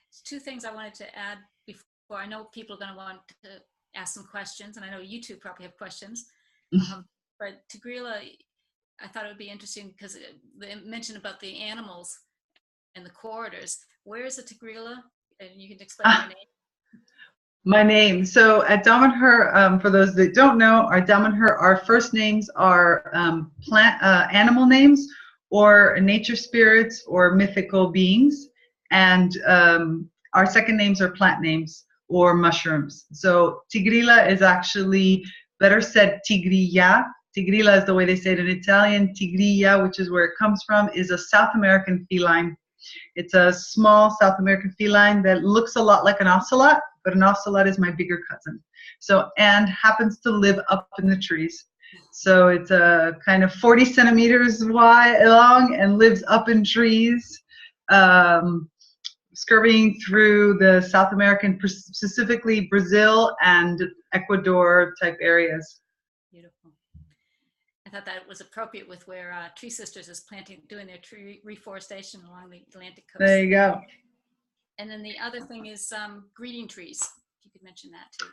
There's 2 things I wanted to add before. I know people are going to want to ask some questions, and I know you 2 probably have questions. But Tigrilla, I thought it would be interesting because they mentioned about the animals and the corridors. Where is the Tigrilla? And you can explain your name. My name. So at Damanhur, for those that don't know, our first names are animal names or nature spirits or mythical beings, and our second names are plant names or mushrooms. So Tigrilla is actually better said Tigrilla. Tigrilla is the way they say it in Italian. Tigrilla, which is where it comes from, is a South American feline. It's a small South American feline that looks a lot like an ocelot, but an ocelot is my bigger cousin. So, and happens to live up in the trees. So it's a kind of 40 centimeters wide, long, and lives up in trees, scurrying through the South American, specifically Brazil and Ecuador type areas. Beautiful. I thought that was appropriate with where TreeSisters is doing their tree reforestation along the Atlantic coast. There you go. And then the other thing is greeting trees. If you could mention that too.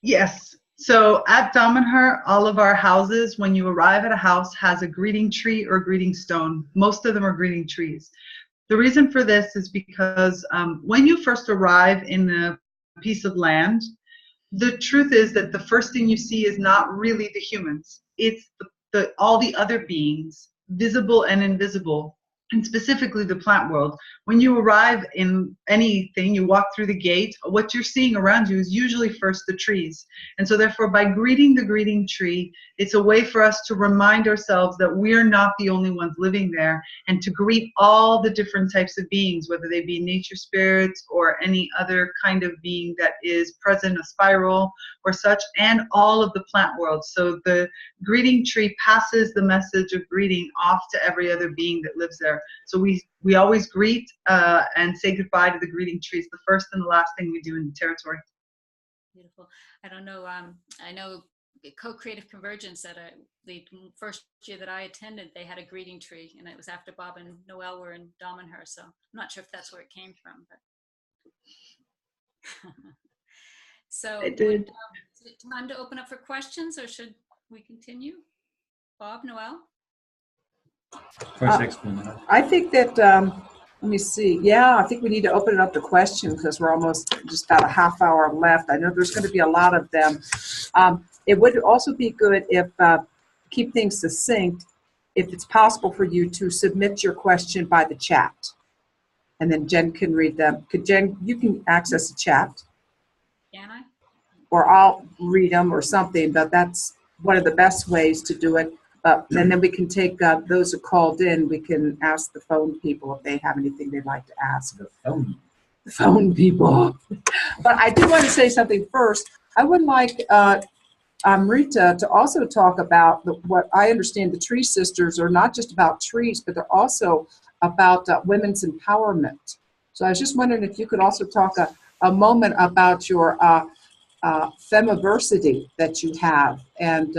Yes. So at Damanhur, all of our houses, when you arrive at a house, has a greeting tree or greeting stone. Most of them are greeting trees. The reason for this is because when you first arrive in a piece of land, the truth is that the first thing you see is not really the humans. It's all the other beings, visible and invisible, and specifically the plant world. When you arrive in anything, you walk through the gate, what you're seeing around you is usually first the trees. And so therefore, by greeting the greeting tree, it's a way for us to remind ourselves that we're not the only ones living there, and to greet all the different types of beings, whether they be nature spirits or any other kind of being that is present, a spiral or such, and all of the plant world. So the greeting tree passes the message of greeting off to every other being that lives there. So we always greet and say goodbye to the greeting trees, the first and the last thing we do in the territory. Beautiful. I don't know. I know Co-Creative Convergence at the first year that I attended, they had a greeting tree, and it was after Bob and Noel were in Damanhur. So I'm not sure if that's where it came from, but. So I did. Is it time to open up for questions, or should we continue? Bob, Noel? First explain. I think that, let me see. Yeah, I think we need to open it up to questions because we're almost just about a half hour left. I know there's going to be a lot of them. It would also be good if, keep things succinct, if it's possible for you to submit your question by the chat. And then Jen can read them. Jen, you can access the chat. Can I? Or I'll read them or something, but that's one of the best ways to do it. And then we can take those who called in, we can ask the phone people if they have anything they'd like to ask. The phone people. But I do want to say something first. I would like Amrita to also talk about what I understand the Tree Sisters are not just about trees, but they're also about women's empowerment. So I was just wondering if you could also talk a moment about your femiversity that you have, and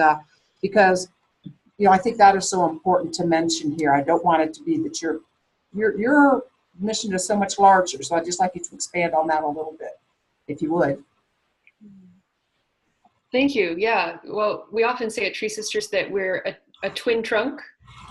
because I think that is so important to mention here. I don't want it to be that your mission is so much larger. So I'd just like you to expand on that a little bit, if you would. Thank you. Yeah. Well, we often say at Tree Sisters that we're a twin trunk,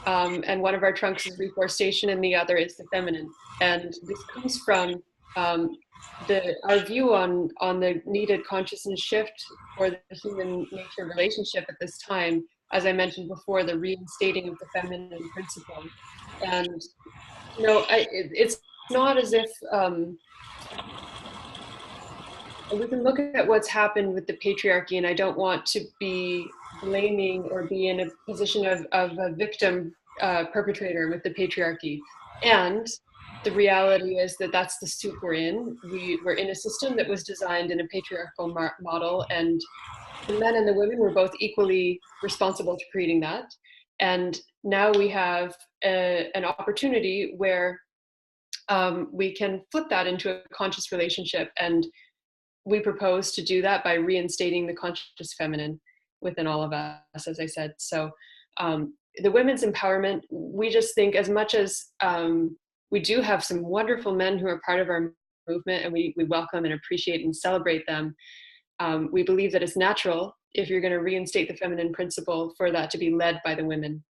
and one of our trunks is reforestation, and the other is the feminine. And this comes from our view on the needed consciousness shift for the human-nature relationship at this time. As I mentioned before, the reinstating of the feminine principle. And, it's not as if we can look at what's happened with the patriarchy, and I don't want to be blaming or be in a position of a victim perpetrator with the patriarchy. And the reality is that that's the soup we're in. We're in a system that was designed in a patriarchal model, and the men and the women were both equally responsible to creating that. And now we have an opportunity where we can flip that into a conscious relationship. And we propose to do that by reinstating the conscious feminine within all of us, as I said. So the women's empowerment, we just think, as much as we do have some wonderful men who are part of our movement, and we welcome and appreciate and celebrate them, we believe that it's natural, if you're going to reinstate the feminine principle, for that to be led by the women.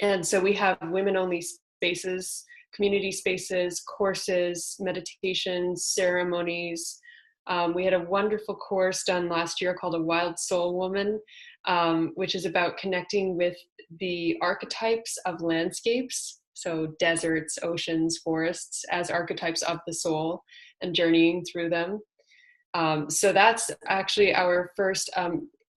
And so we have women-only spaces, community spaces, courses, meditations, ceremonies. We had a wonderful course done last year called A Wild Soul Woman, which is about connecting with the archetypes of landscapes, so deserts, oceans, forests, as archetypes of the soul, and journeying through them. So that's actually our first,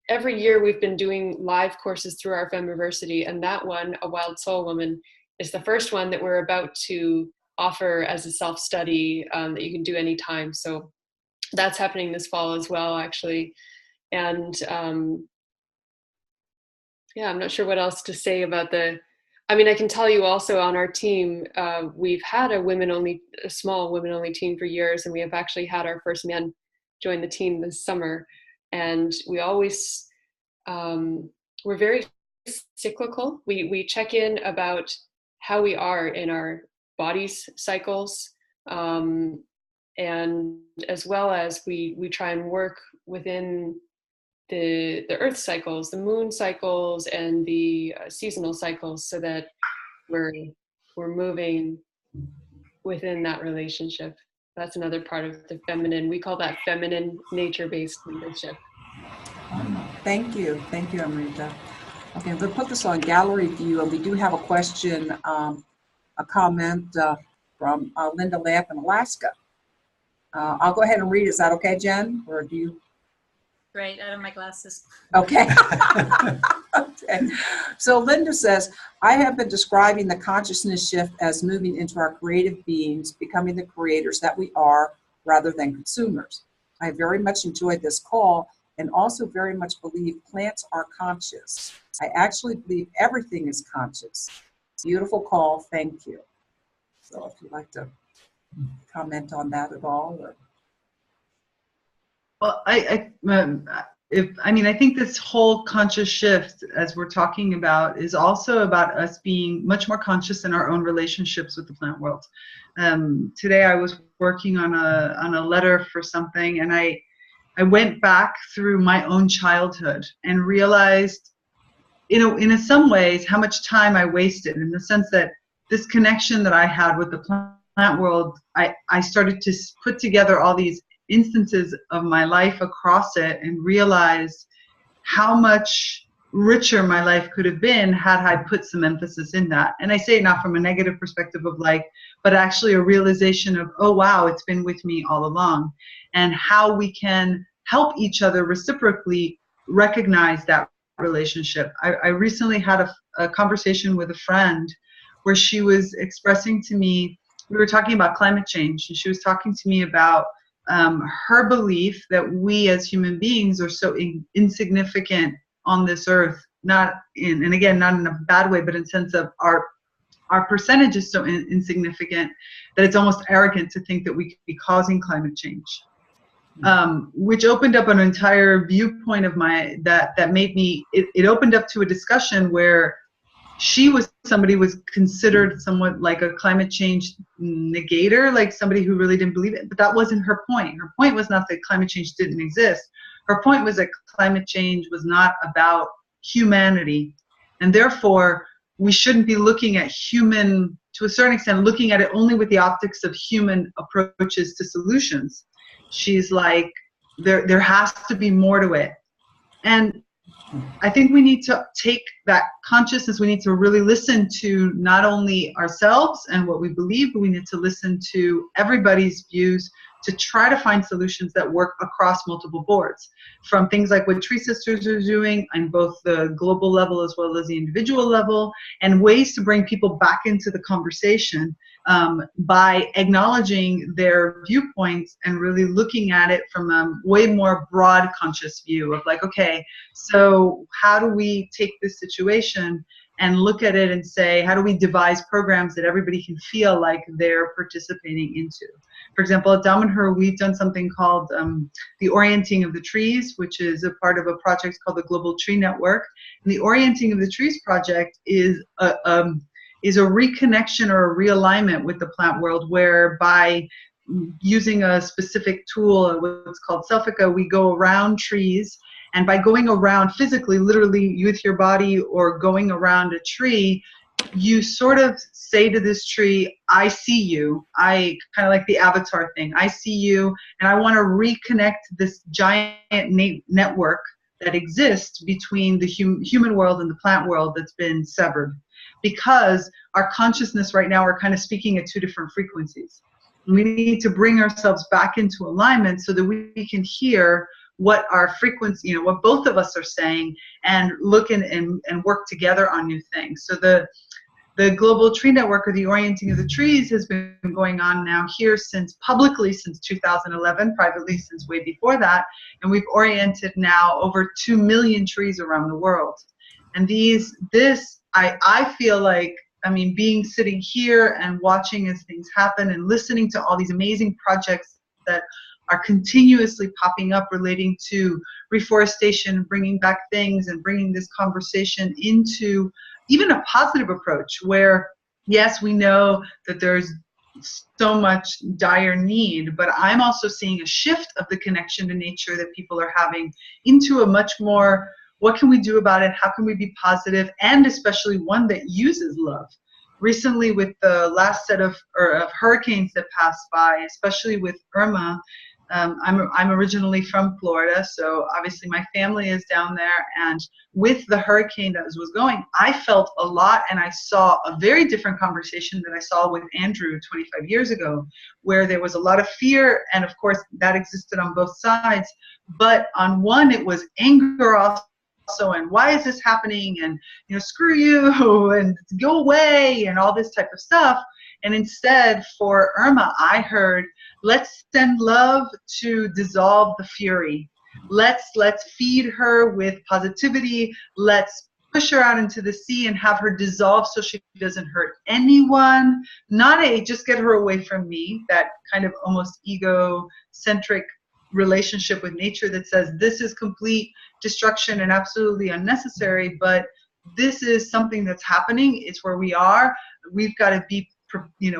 every year we've been doing live courses through our Femiversity, and that one, A Wild Soul Woman, is the first one that we're about to offer as a self-study that you can do anytime. So that's happening this fall as well, actually. And yeah, I'm not sure what else to say about I can tell you also on our team, we've had a small women-only team for years, and we have actually had our first men join the team this summer. And we always, we're very cyclical. We check in about how we are in our bodies' cycles, And as well as we try and work within the earth cycles, the moon cycles, and the seasonal cycles, so that we're moving within that relationship. That's another part of the feminine. We call that feminine nature-based leadership. Thank you, Amrita. Okay, I'm going to put this on gallery view, and we do have a question, a comment from Linda Lamp in Alaska. I'll go ahead and read. Is that okay, Jen? Or do you? Great, I have my glasses. Okay. Okay. So Linda says, I have been describing the consciousness shift as moving into our creative beings, becoming the creators that we are rather than consumers. I very much enjoyed this call and also very much believe plants are conscious. I actually believe everything is conscious. Beautiful call, thank you. So if you'd like to comment on that at all. Or... Well, I think this whole conscious shift, as we're talking about, is also about us being much more conscious in our own relationships with the plant world. Today I was working on a letter for something, and I went back through my own childhood and realized, in some ways, how much time I wasted, in the sense that this connection that I had with the plant world, I started to put together all these instances of my life across it and realized how much richer my life could have been had I put some emphasis in that. And I say it not from a negative perspective of but actually a realization of, oh wow, it's been with me all along, and how we can help each other reciprocally recognize that relationship. I recently had a conversation with a friend where she was expressing to me, we were talking about climate change, and she was talking to me about her belief that we as human beings are so insignificant on this earth, not in a bad way, but in the sense of our percentage is so insignificant that it's almost arrogant to think that we could be causing climate change. Which opened up an entire viewpoint of that made me, it opened up to a discussion where she was considered somewhat like a climate change negator, like somebody who really didn't believe it, but that wasn't her point. Her point was not that climate change didn't exist. Her point was that climate change was not about humanity, and therefore we shouldn't be looking at human, to a certain extent, looking at it only with the optics of human approaches to solutions. She's like, there has to be more to it. And I think we need to take that consciousness, we need to really listen to not only ourselves and what we believe, but we need to listen to everybody's views to try to find solutions that work across multiple boards, from things like what TreeSisters are doing on both the global level as well as the individual level, and ways to bring people back into the conversation by acknowledging their viewpoints and really looking at it from a way more broad conscious view of like, okay, so how do we take this situation and look at it and say, how do we devise programs that everybody can feel like they're participating into? For example, at Damanhur, we've done something called the Orienting of the Trees, which is a part of a project called the Global Tree Network. And the Orienting of the Trees project is a reconnection or a realignment with the plant world, where by using a specific tool, what's called Selfica, we go around trees. And by going around physically, literally with your body or going around a tree, you sort of say to this tree, I see you. I kind of like the avatar thing. I see you, and I want to reconnect this giant network that exists between the human world and the plant world that's been severed. Because our consciousness right now are kind of speaking at two different frequencies. We need to bring ourselves back into alignment so that we can hear what our frequency, what both of us are saying, and look and work together on new things. So the Global Tree Network, or the Orienting of the Trees, has been going on now here publicly since 2011, privately since way before that, and we've oriented now over 2 million trees around the world. And I feel like, being sitting here and watching as things happen and listening to all these amazing projects that are continuously popping up relating to reforestation, bringing back things and bringing this conversation into even a positive approach where, yes, we know that there's so much dire need, but I'm also seeing a shift of the connection to nature that people are having into a much more, what can we do about it? How can we be positive? And especially one that uses love. Recently, with the last set of hurricanes that passed by, especially with Irma, I'm originally from Florida, so obviously my family is down there. And with the hurricane that was going, I felt a lot, and I saw a very different conversation that I saw with Andrew 25 years ago, where there was a lot of fear, and of course that existed on both sides. But on one, it was anger also, and why is this happening, and screw you, and go away, and all this type of stuff. And instead, for Irma, I heard, let's send love to dissolve the fury. Let's feed her with positivity. Let's push her out into the sea and have her dissolve so she doesn't hurt anyone. Not just get her away from me, that kind of almost egocentric relationship with nature that says this is complete destruction and absolutely unnecessary, but this is something that's happening. It's where we are. We've got to be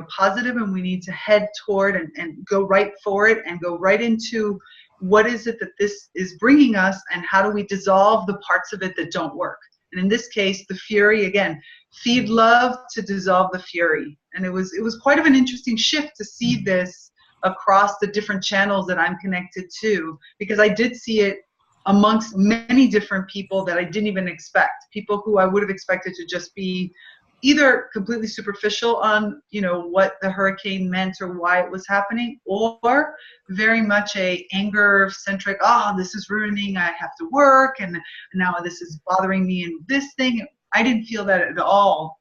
positive, and we need to head toward and go right for it, and go right into what is it that this is bringing us, and how do we dissolve the parts of it that don't work. And in this case, the fury, again, feed love to dissolve the fury. And it was quite of an interesting shift to see this across the different channels that I'm connected to, because I did see it amongst many different people that I didn't even expect. People who I would have expected to just be either completely superficial on what the hurricane meant or why it was happening, or very much a anger centric, this is ruining, I have to work, and now this is bothering me, and this thing. I didn't feel that at all.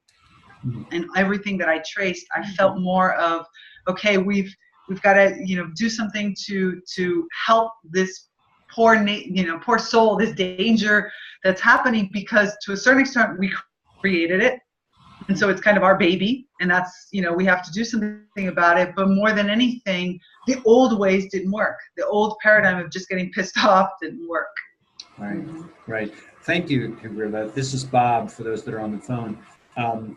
And everything that I traced, I felt more of, okay, we've got to do something to help this poor soul, this danger that's happening, because to a certain extent we created it. And so it's kind of our baby, and that's, we have to do something about it. But more than anything, the old ways didn't work. The old paradigm of just getting pissed off didn't work. Right. Thank you, Tigrilla. This is Bob, for those that are on the phone.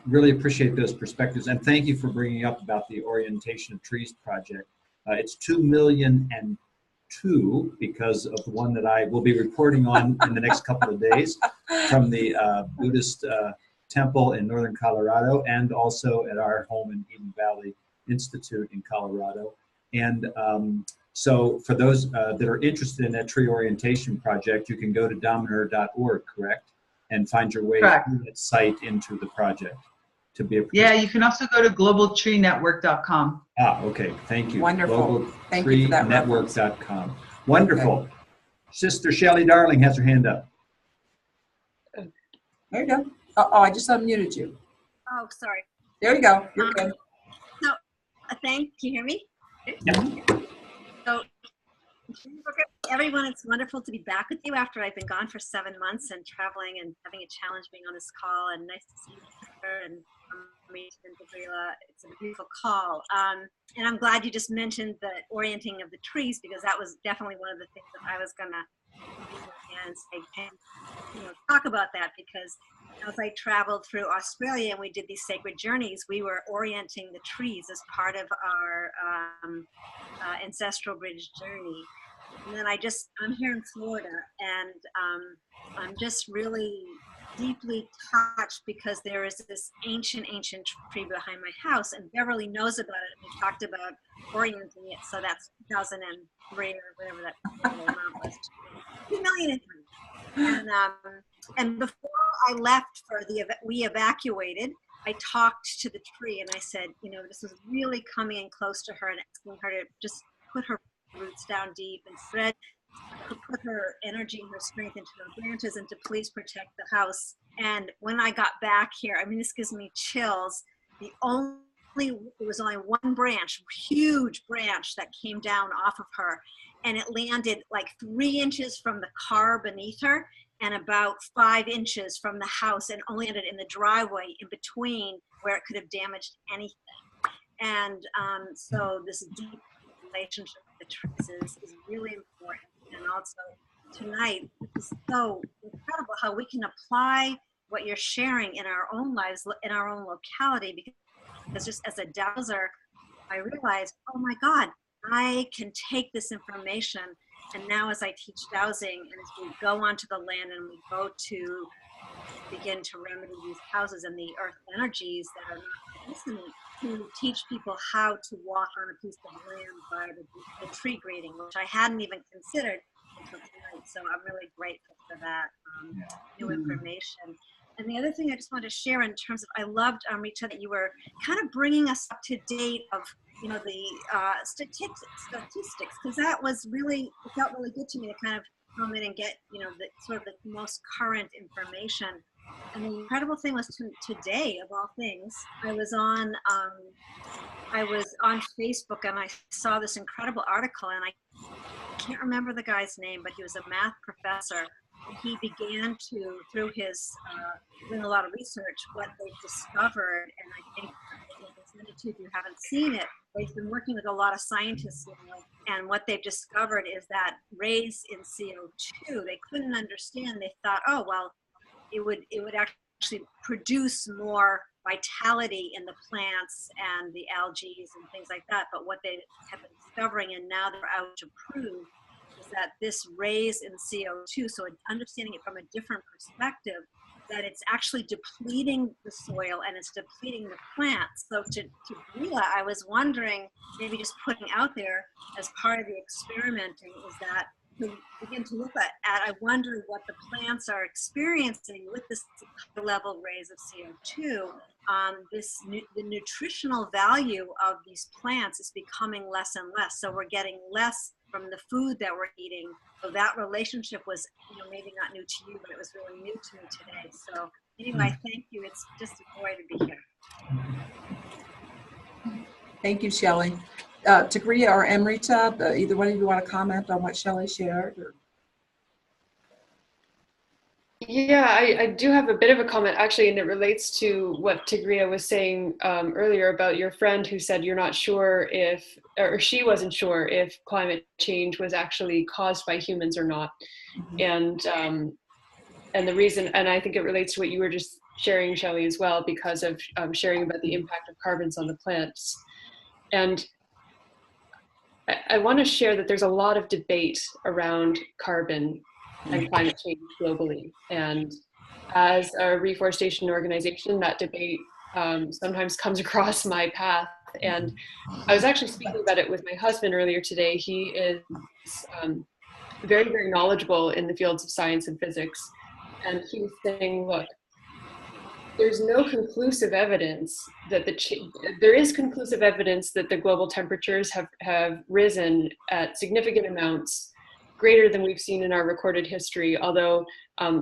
Really appreciate those perspectives. And thank you for bringing up about the Orientation of Trees project. It's 2,000,002 because of the one that I will be reporting on in the next couple of days from the Buddhist temple in northern Colorado, and also at our home in Eden Valley Institute in Colorado. And so for those that are interested in that tree orientation project, you can go to damanhur.org, correct? And find your way through that site into the project to be a participant. Yeah, you can also go to globaltreenetwork.com. Okay, thank you. Wonderful. Thank you for that. Globaltreenetwork.com. Wonderful. Okay. Sister Shelley Darling has her hand up. There you go. Oh, I just unmuted you. Oh, sorry. There you go. You're good. So, can you hear me? Yeah. So, everyone, it's wonderful to be back with you after I've been gone for 7 months and traveling and having a challenge being on this call. And nice to see you, and Amrita and Tigrilla. It's a beautiful call. And I'm glad you just mentioned the orienting of the trees, because that was definitely one of the things that I was going to talk about that, because as I traveled through Australia and we did these sacred journeys, we were orienting the trees as part of our ancestral bridge journey. And then I'm here in Florida, and I'm just really deeply touched because there is this ancient tree behind my house, and Beverly knows about it. We talked about orienting it, so that's 2003 or whatever that amount was. 2,000,003. And before I left we evacuated, I talked to the tree and I said, this is really coming in close to her and asking her to just put her roots down deep and put her energy and her strength into her branches, and to please protect the house. And when I got back here, this gives me chills. There was only one branch, huge branch, that came down off of her, and it landed like 3 inches from the car beneath her and about 5 inches from the house, and only landed in the driveway in between where it could have damaged anything. And so this deep relationship with the trees is really important. And also tonight, it's so incredible how we can apply what you're sharing in our own lives, in our own locality, because just as a dowser, I realized, oh my God, I can take this information, and now as I teach dowsing, and as we go onto the land and we go to begin to remedy these houses and the earth energies that are not listening, to teach people how to walk on a piece of land by the tree greeting, which I hadn't even considered until tonight. So I'm really grateful for that new information. And the other thing I just wanted to share in terms of, I loved, Amrita, that you were kind of bringing us up to date of, you know, the statistics, because that was really, it felt really good to me to kind of come in and get, you know, the sort of the most current information. And the incredible thing was today, of all things, I was on Facebook and I saw this incredible article, and I can't remember the guy's name, but he was a math professor. He began to, through his doing a lot of research, what they've discovered, and I think if you haven't seen it, they've been working with a lot of scientists, and what they've discovered is that raise in CO2, they couldn't understand. They thought, oh well, it would actually produce more vitality in the plants and the algae and things like that. But what they have been discovering, and now they're out to prove, is that this raise in CO2, so understanding it from a different perspective, that it's actually depleting the soil and it's depleting the plants. So to Tigrilla, I was wondering, maybe just putting out there as part of the experimenting, is that to begin to look at, I wonder what the plants are experiencing with this level raise of CO2. The nutritional value of these plants is becoming less and less. So we're getting less from the food that we're eating. So that relationship was, you know, maybe not new to you, but it was really new to me today. So anyway, thank you. It's just a joy to be here. Thank you, Shelley. Tigrilla or Amrita, either one of you want to comment on what Shelley shared? Or? Yeah, I do have a bit of a comment actually, and it relates to what Tigrilla was saying earlier about your friend who said you're not sure if, or she wasn't sure if climate change was actually caused by humans or not. And the reason, and I think it relates to what you were just sharing, Shelley, as well, because of sharing about the impact of carbons on the plants. And I want to share that there's a lot of debate around carbon and climate change globally. And as a reforestation organization, that debate sometimes comes across my path. And I was actually speaking about it with my husband earlier today. He is very, very knowledgeable in the fields of science and physics. And he was saying, look, there's no conclusive evidence that there is conclusive evidence that the global temperatures have risen at significant amounts, greater than we've seen in our recorded history, although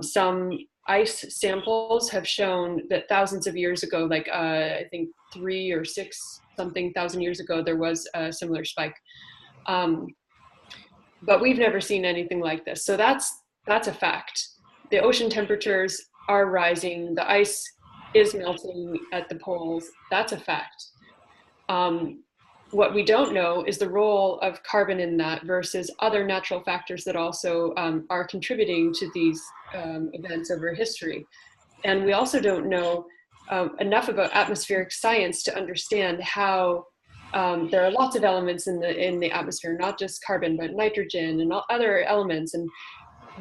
some ice samples have shown that thousands of years ago, like I think 3 or 6 something thousand years ago, there was a similar spike. But we've never seen anything like this. So that's a fact. The ocean temperatures are rising, the ice is melting at the poles, that's a fact. What we don't know is the role of carbon in that versus other natural factors that also are contributing to these events over history. And we also don't know enough about atmospheric science to understand how there are lots of elements in the atmosphere, not just carbon, but nitrogen and all other elements. And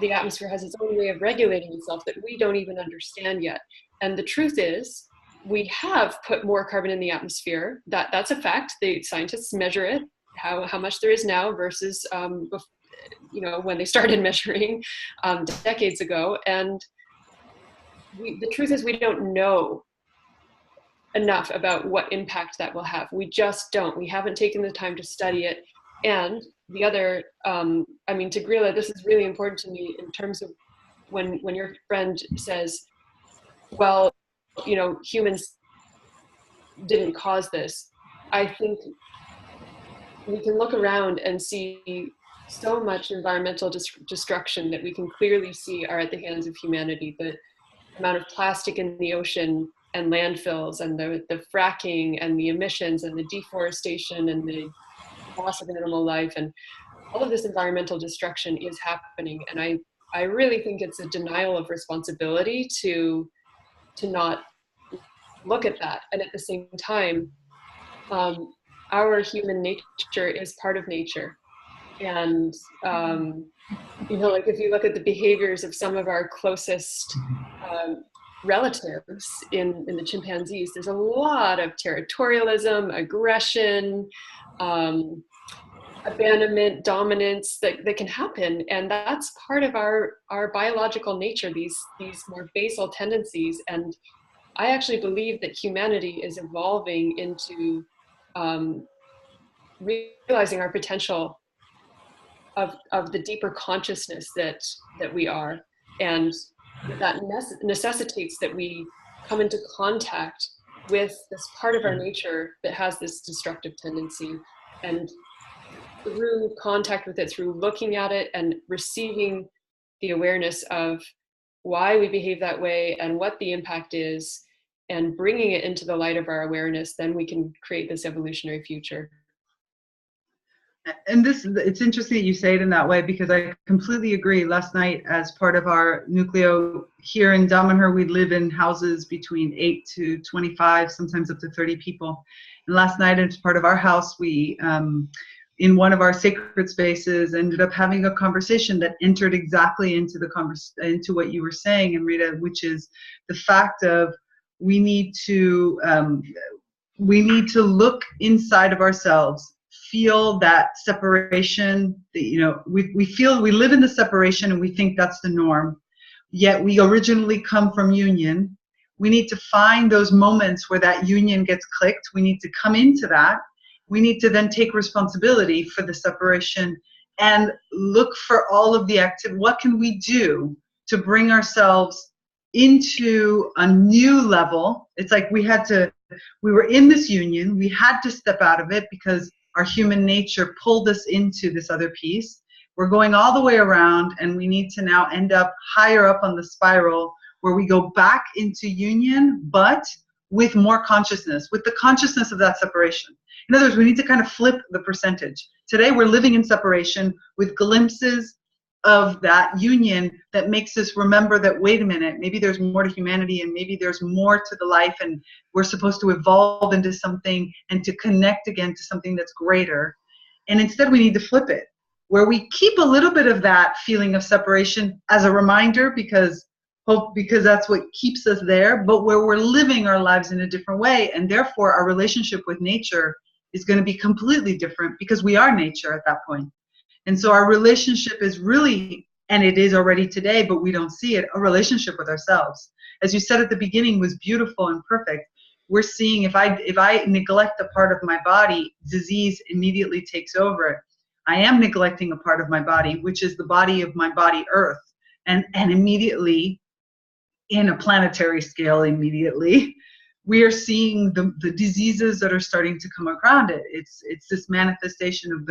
the atmosphere has its own way of regulating itself that we don't even understand yet. And the truth is, we have put more carbon in the atmosphere. That's a fact. The scientists measure it, how much there is now versus you know, when they started measuring decades ago. And the truth is, we don't know enough about what impact that will have. We just don't. We haven't taken the time to study it. And the other, I mean, Tigrilla, this is really important to me in terms of when your friend says, well, you know, humans didn't cause this. I think we can look around and see so much environmental destruction that we can clearly see are at the hands of humanity. The amount of plastic in the ocean and landfills and the fracking and the emissions and the deforestation and the loss of animal life, and all of this environmental destruction is happening. And I really think it's a denial of responsibility to not look at that. And at the same time, our human nature is part of nature. And, you know, like if you look at the behaviors of some of our closest relatives in the chimpanzees, there's a lot of territorialism, aggression, abandonment, dominance that can happen. And that's part of our biological nature, these more basal tendencies. And I actually believe that humanity is evolving into realizing our potential of the deeper consciousness that we are, and that necessitates that we come into contact with this part of our nature that has this destructive tendency, and through contact with it, through looking at it and receiving the awareness of why we behave that way and what the impact is, and bringing it into the light of our awareness, then we can create this evolutionary future. And it's interesting that you say it in that way, because I completely agree. Last night, as part of our nucleo here in Damanhur, we live in houses between 8 to 25, sometimes up to 30 people. And last night, as part of our house, we, in one of our sacred spaces, ended up having a conversation that entered exactly into into what you were saying, Amrita, which is the fact of we need to look inside of ourselves, feel that separation, you know, we feel we live in the separation and we think that's the norm, yet we originally come from union. We need to find those moments where that union gets clicked. We need to come into that. We need to then take responsibility for the separation and look for all of the activity. What can we do to bring ourselves into a new level? It's like we were in this union, we had to step out of it because our human nature pulled us into this other piece. We're going all the way around, and we need to now end up higher up on the spiral where we go back into union, but with more consciousness, with the consciousness of that separation. In other words, we need to kind of flip the percentage. Today we're living in separation with glimpses of that union that makes us remember that, wait a minute, maybe there's more to humanity, and maybe there's more to the life, and we're supposed to evolve into something and to connect again to something that's greater. And instead we need to flip it, where we keep a little bit of that feeling of separation as a reminder, because that's what keeps us there, but where we're living our lives in a different way, and therefore our relationship with nature is going to be completely different, because we are nature at that point. And so our relationship is really, and it is already today, but we don't see it, a relationship with ourselves. As you said at the beginning, was beautiful and perfect. We're seeing if I neglect a part of my body, disease immediately takes over it. I am neglecting a part of my body, which is the body of my body, Earth. And immediately, in a planetary scale, we are seeing the diseases that are starting to come around it. It's this manifestation of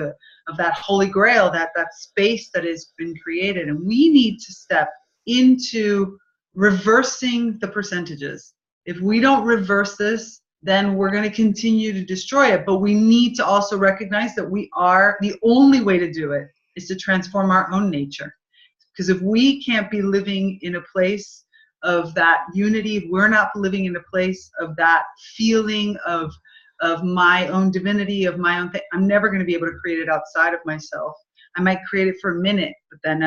that holy grail, that space that has been created. And we need to step into reversing the percentages. If we don't reverse this, then we're going to continue to destroy it. But we need to also recognize that the only way to do it is to transform our own nature. Because if we can't be living in a place of that unity, if we're not living in a place of that feeling of my own divinity, of my own thing, I'm never going to be able to create it outside of myself. I might create it for a minute, but then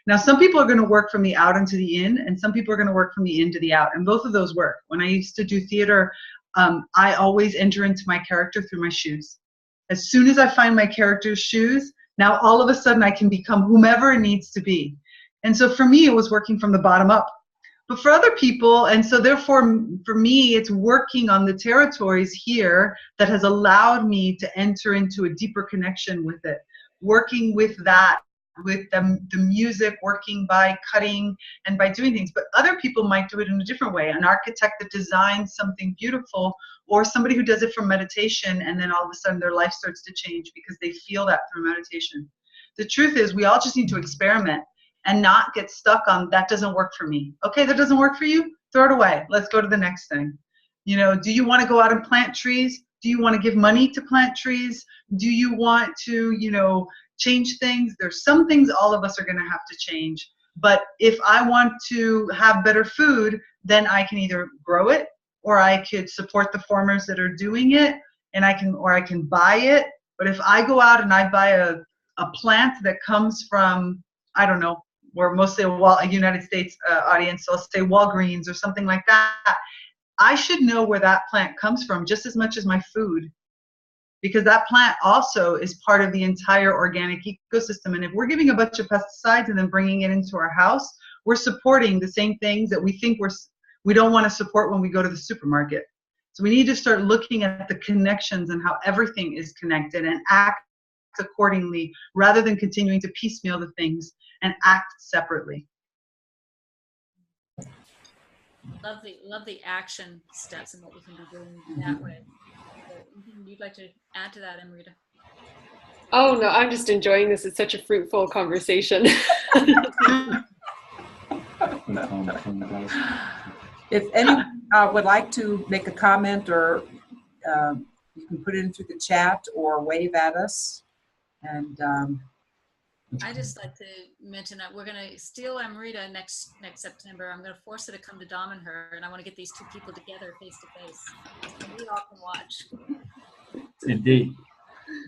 now some people are going to work from the out into the in, and some people are going to work from the in to the out, and both of those work. When I used to do theater, I always enter into my character through my shoes. As soon as I find my character's shoes, now all of a sudden I can become whomever it needs to be. And so for me, it was working from the bottom up. But for other people, and so therefore for me, it's working on the territories here that has allowed me to enter into a deeper connection with it. Working with that, with the music, working by cutting and by doing things. But other people might do it in a different way. An architect that designs something beautiful, or somebody who does it from meditation, and then all of a sudden their life starts to change because they feel that through meditation. The truth is, we all just need to experiment and not get stuck on, that doesn't work for me. Okay, that doesn't work for you? Throw it away. Let's go to the next thing. You know, do you want to go out and plant trees? Do you want to give money to plant trees? Do you want to, you know, change things? There's some things all of us are going to have to change. But if I want to have better food, then I can either grow it, or I could support the farmers that are doing it and I can buy it. But if I go out and I buy a plant that comes from, I don't know, we're mostly a United States audience, so I'll say Walgreens or something like that, I should know where that plant comes from just as much as my food, because that plant also is part of the entire organic ecosystem. And if we're giving a bunch of pesticides and then bringing it into our house, we're supporting the same things that we think we don't want to support when we go to the supermarket. So we need to start looking at the connections and how everything is connected and act accordingly, rather than continuing to piecemeal the things and act separately. Love the action steps and what we can be doing that way. Anything you'd like to add to that, Amrita? Oh no, I'm just enjoying this. It's such a fruitful conversation. If anyone would like to make a comment, or you can put it into the chat or wave at us. And I just like to mention that we're going to steal Amrita next September. I'm going to force her to come to Damanhur, and I want to get these two people together face to face, so we all can watch. Indeed.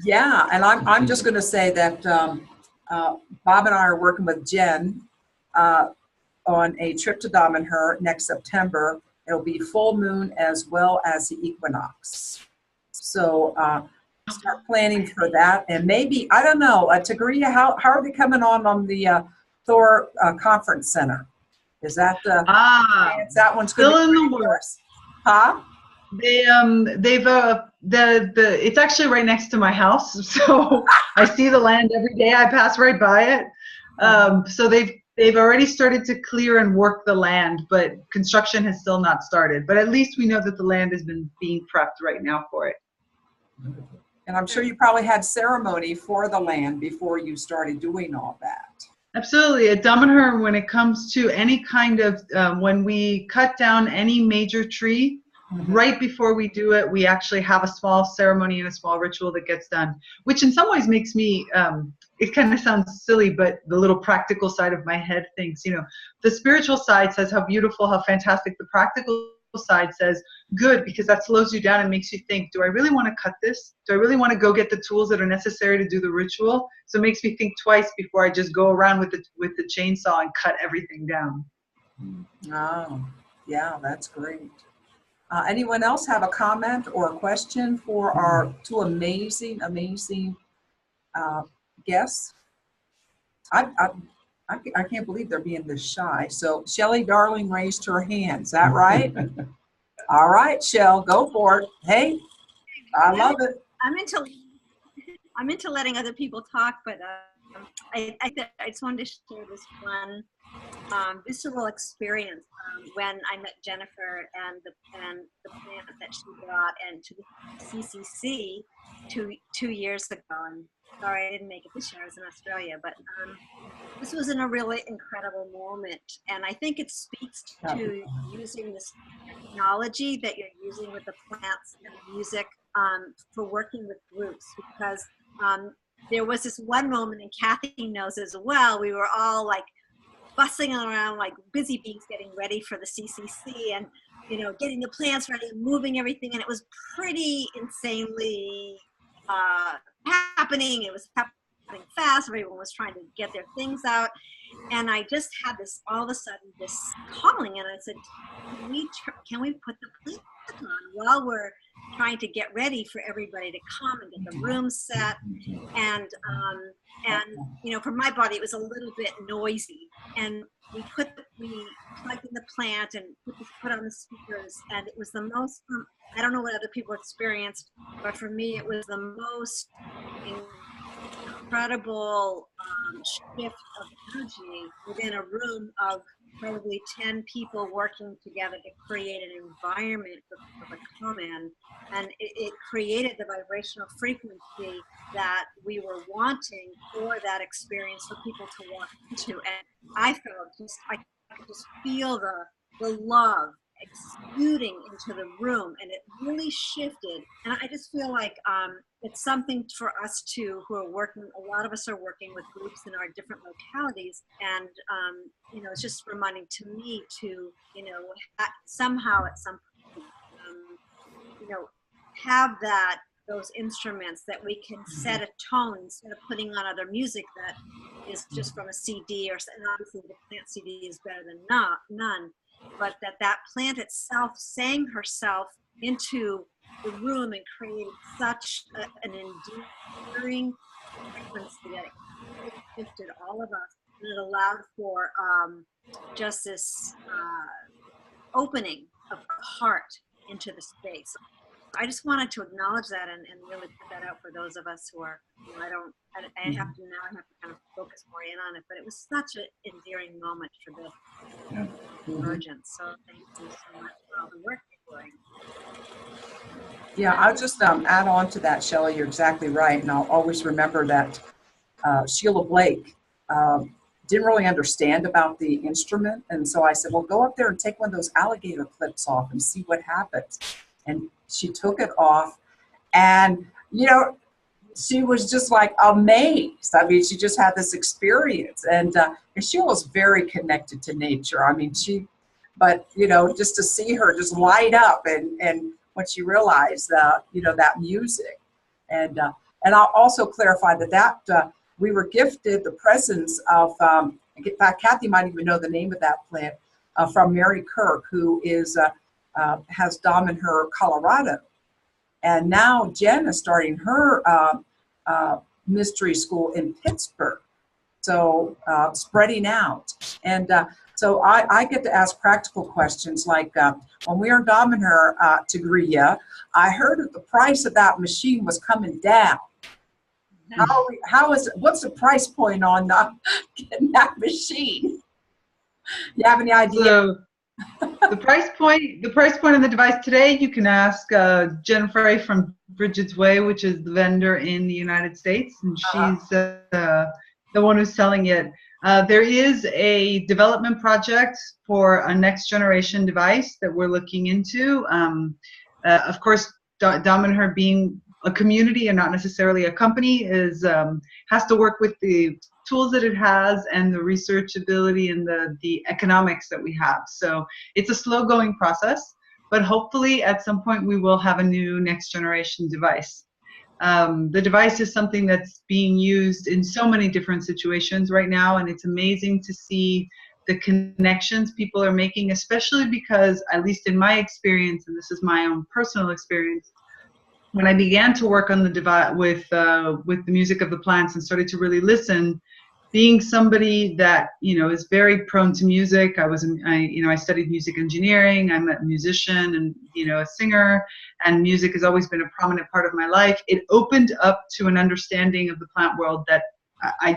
yeah, and I'm just going to say that Bob and I are working with Jen on a trip to Damanhur next September. It'll be full moon as well as the equinox. So start planning for that. And maybe, I don't know, Tigrilla, how are they coming on the Thor Conference Center? Is that that one's still going to be in the works? Huh? It's actually right next to my house, so I see the land every day. I pass right by it. So they've already started to clear and work the land, but construction has still not started. But at least we know that the land has been being prepped right now for it. And I'm sure you probably had ceremony for the land before you started doing all that. Absolutely. At Damanhur, when it comes to any kind of, when we cut down any major tree, right before we do it, we actually have a small ceremony and a small ritual that gets done, which in some ways makes me, it kind of sounds silly, but the little practical side of my head thinks, the spiritual side says how beautiful, how fantastic. The practical side says good, because that slows you down and makes you think, do I really want to cut this? Do I really want to go get the tools that are necessary to do the ritual? So it makes me think twice before I just go around with the chainsaw and cut everything down. Oh, yeah, that's great. Anyone else have a comment or a question for our two amazing guests? I can't believe they're being this shy. So Shelly Darling raised her hand. Is that right? All right, Shell, go for it. Hey, I love it. I'm into letting other people talk, but I just wanted to share this one visceral experience when I met Jennifer and the plant that she brought into the CCC two years ago. And sorry, I didn't make it this year. I was in Australia, but this was in a really incredible moment, and I think it speaks to using this technology that you're using with the plants and the music for working with groups, because there was this one moment, and Kathy knows as well, we were all like bustling around like busy bees getting ready for the CCC, and getting the plants ready and moving everything, and it was pretty insanely happening. It was happening fast. Everyone was trying to get their things out, and I just had this all of a sudden this calling, and I said, can we put the plants on while we're trying to get ready for everybody to come and get the room set? And for my body it was a little bit noisy, and we plugged in the plant and put on the speakers, and it was the most, I don't know what other people experienced, but for me it was the most incredible shift of energy within a room of probably 10 people working together to create an environment for the common, and it created the vibrational frequency that we were wanting for that experience for people to walk into. And I felt I could just feel the love exuding into the room, and it really shifted. And I just feel like it's something for us too, who are working, a lot of us are working with groups in our different localities, and it's just reminding to me to somehow at some point have that those instruments, that we can set a tone instead of putting on other music that is just from a CD, and obviously the plant CD is better than none, but that plant itself sang herself into the room and created such an enduring frequency that it shifted all of us, and it allowed for just this opening of heart into the space. I just wanted to acknowledge that and really put that out for those of us who are, I have to kind of focus more in on it, but it was such an endearing moment for the convergence. So thank you so much for all the work you're doing. Yeah, I'll just add on to that, Shelley. You're exactly right. And I'll always remember that Sheila Blake didn't really understand about the instrument. And so I said, well, go up there and take one of those alligator clips off and see what happens. And she took it off, and, she was just like amazed. I mean, she just had this experience, and she was very connected to nature. I mean, but just to see her just light up, and when she realized, that music, and I'll also clarify that we were gifted the presence of, in fact, Kathy might even know the name of that plant, from Mary Kirk, who has Damanhur, Colorado. And now Jen is starting her mystery school in Pittsburgh. So spreading out. And so I get to ask practical questions like, when we were in Damanhur, Tigrilla, I heard that the price of that machine was coming down. What's the price point on getting that machine? You have any idea? So, the price point on the device today, you can ask Jennifer from Bridget's Way, which is the vendor in the United States, and she's the one who's selling it. There is a development project for a next generation device that we're looking into. Of course, Damanhur being a community and not necessarily a company has to work with the tools that it has and the research ability and the economics that we have. So it's a slow going process, but hopefully at some point we will have a new next generation device. The device is something that's being used in so many different situations right now, and it's amazing to see the connections people are making, especially because, at least in my experience, and this is my own personal experience, when I began to work on the device with the music of the plants and started to really listen, being somebody that is very prone to music, I studied music engineering. I'm a musician and a singer, and music has always been a prominent part of my life. It opened up to an understanding of the plant world that I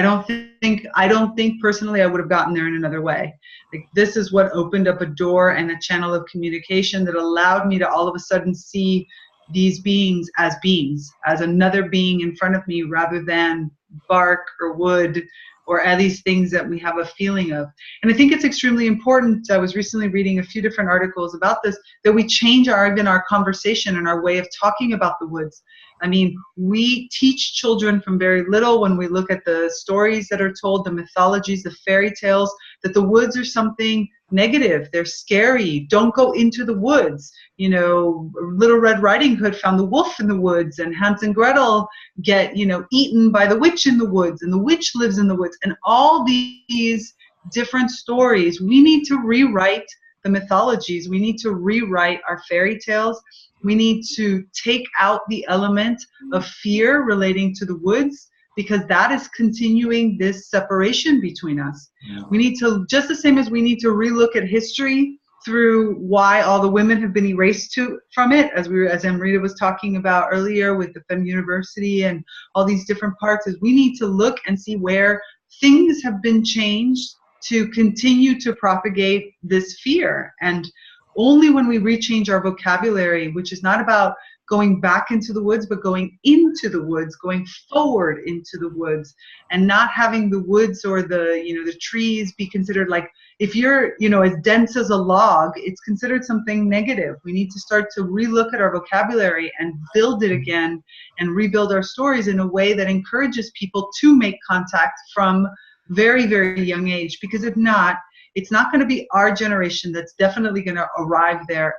don't think personally I would have gotten there in another way. Like, this is what opened up a door and a channel of communication that allowed me to all of a sudden see these beings, as another being in front of me, rather than bark or wood or all these things that we have a feeling of. And I think it's extremely important. I was recently reading a few different articles about this, that we change even our conversation and our way of talking about the woods. I mean, we teach children from very little, when we look at the stories that are told, the mythologies, the fairy tales, that the woods are something negative. They're scary. Don't go into the woods. Little Red Riding Hood found the wolf in the woods, and Hans and Gretel get, eaten by the witch in the woods, and the witch lives in the woods, and all these different stories. We need to rewrite the mythologies. We need to rewrite our fairy tales. We need to take out the element of fear relating to the woods, because that is continuing this separation between us. Yeah. We need to, just the same as we need to relook at history through why all the women have been erased from it, as Amrita was talking about earlier with the Femme University and all these different parts, is we need to look and see where things have been changed to continue to propagate this fear. And only when we rechange our vocabulary, which is not about going back into the woods, but going into the woods, going forward into the woods, and not having the woods or the trees be considered like, if you're, as dense as a log, it's considered something negative. We need to start to relook at our vocabulary and build it again and rebuild our stories in a way that encourages people to make contact from very, very young age, because if not, it's not going to be our generation that's definitely going to arrive there.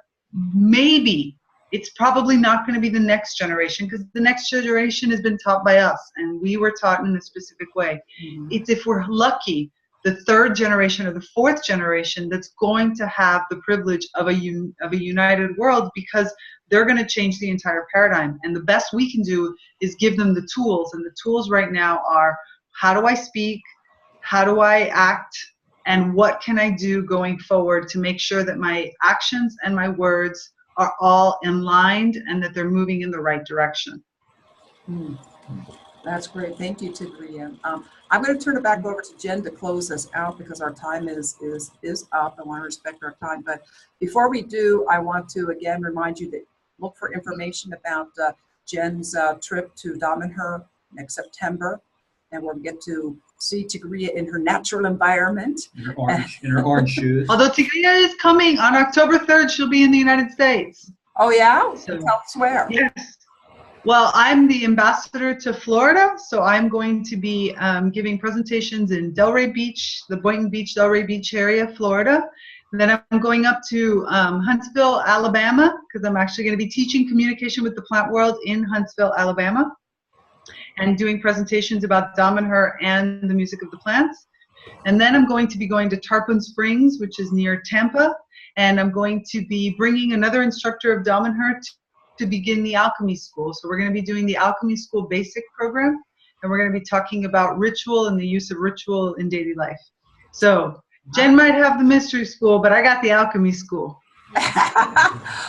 Maybe it's probably not going to be the next generation, because the next generation has been taught by us and we were taught in a specific way. It's, if we're lucky, the third generation or the fourth generation that's going to have the privilege of a united world, because they're going to change the entire paradigm. And the best we can do is give them the tools. And the tools right now are, how do I speak? How do I act? And what can I do going forward to make sure that my actions and my words are all aligned and that they're moving in the right direction? That's great. Thank you, Tigrilla. I'm going to turn it back over to Jen to close us out because our time is up. I want to respect our time. But before we do, I want to again remind you that look for information about Jen's trip to Damanhur next September. And we'll get to see Tigrilla in her natural environment. In her orange shoes. Although Tigrilla is coming on October 3rd, she'll be in the United States. Oh, yeah? So, tell us where. Yes. Well, I'm the ambassador to Florida, so I'm going to be giving presentations in Delray Beach, the Boynton Beach, Delray Beach area, Florida. And then I'm going up to Huntsville, Alabama, because I'm actually going to be teaching communication with the plant world in Huntsville, Alabama, and doing presentations about Damanhur and the music of the plants. And then I'm going to be going to Tarpon Springs, which is near Tampa, and I'm going to be bringing another instructor of Damanhur to begin the alchemy school. So we're going to be doing the alchemy school basic program, and we're going to be talking about ritual and the use of ritual in daily life. So Jen might have the mystery school, but I got the alchemy school.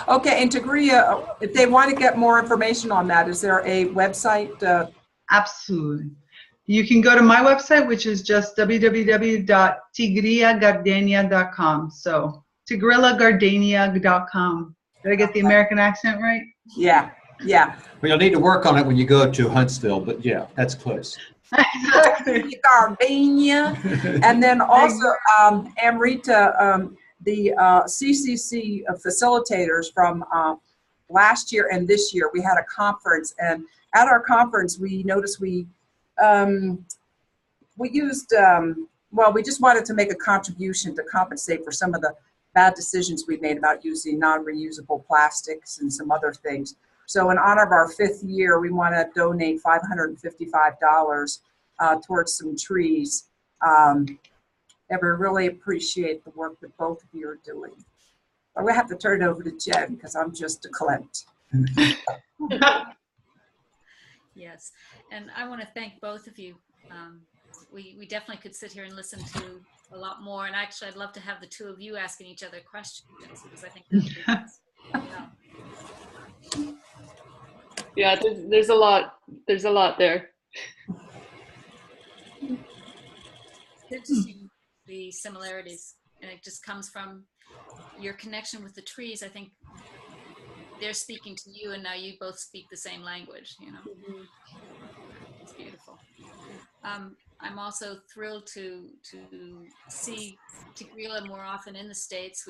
Okay, and Tigrilla, if they want to get more information on that, is there a website? Absolutely. You can go to my website, which is just www.tigrillagardenia.com. So tigrillagardenia.com. Did I get the American accent right? Yeah, yeah. Well, you'll need to work on it when you go to Huntsville, but yeah, that's close. Exactly. Gardenia. And then also, Amrita, the CCC facilitators from last year and this year, we had a conference, and at our conference, we noticed we used, well, we just wanted to make a contribution to compensate for some of the bad decisions we made about using non-reusable plastics and some other things. So in honor of our 5th year, we want to donate $555 towards some trees. And we really appreciate the work that both of you are doing. But we have to turn it over to Jen because I'm just a Clint. Yes, and I want to thank both of you. We definitely could sit here and listen to a lot more, and actually I'd love to have the two of you asking each other questions, because I think that's yeah, there's a lot there. Good to see the similarities, and it just comes from your connection with the trees. I think they're speaking to you, and now you both speak the same language, you know. It's beautiful. I'm also thrilled to see Tigrilla more often in the States.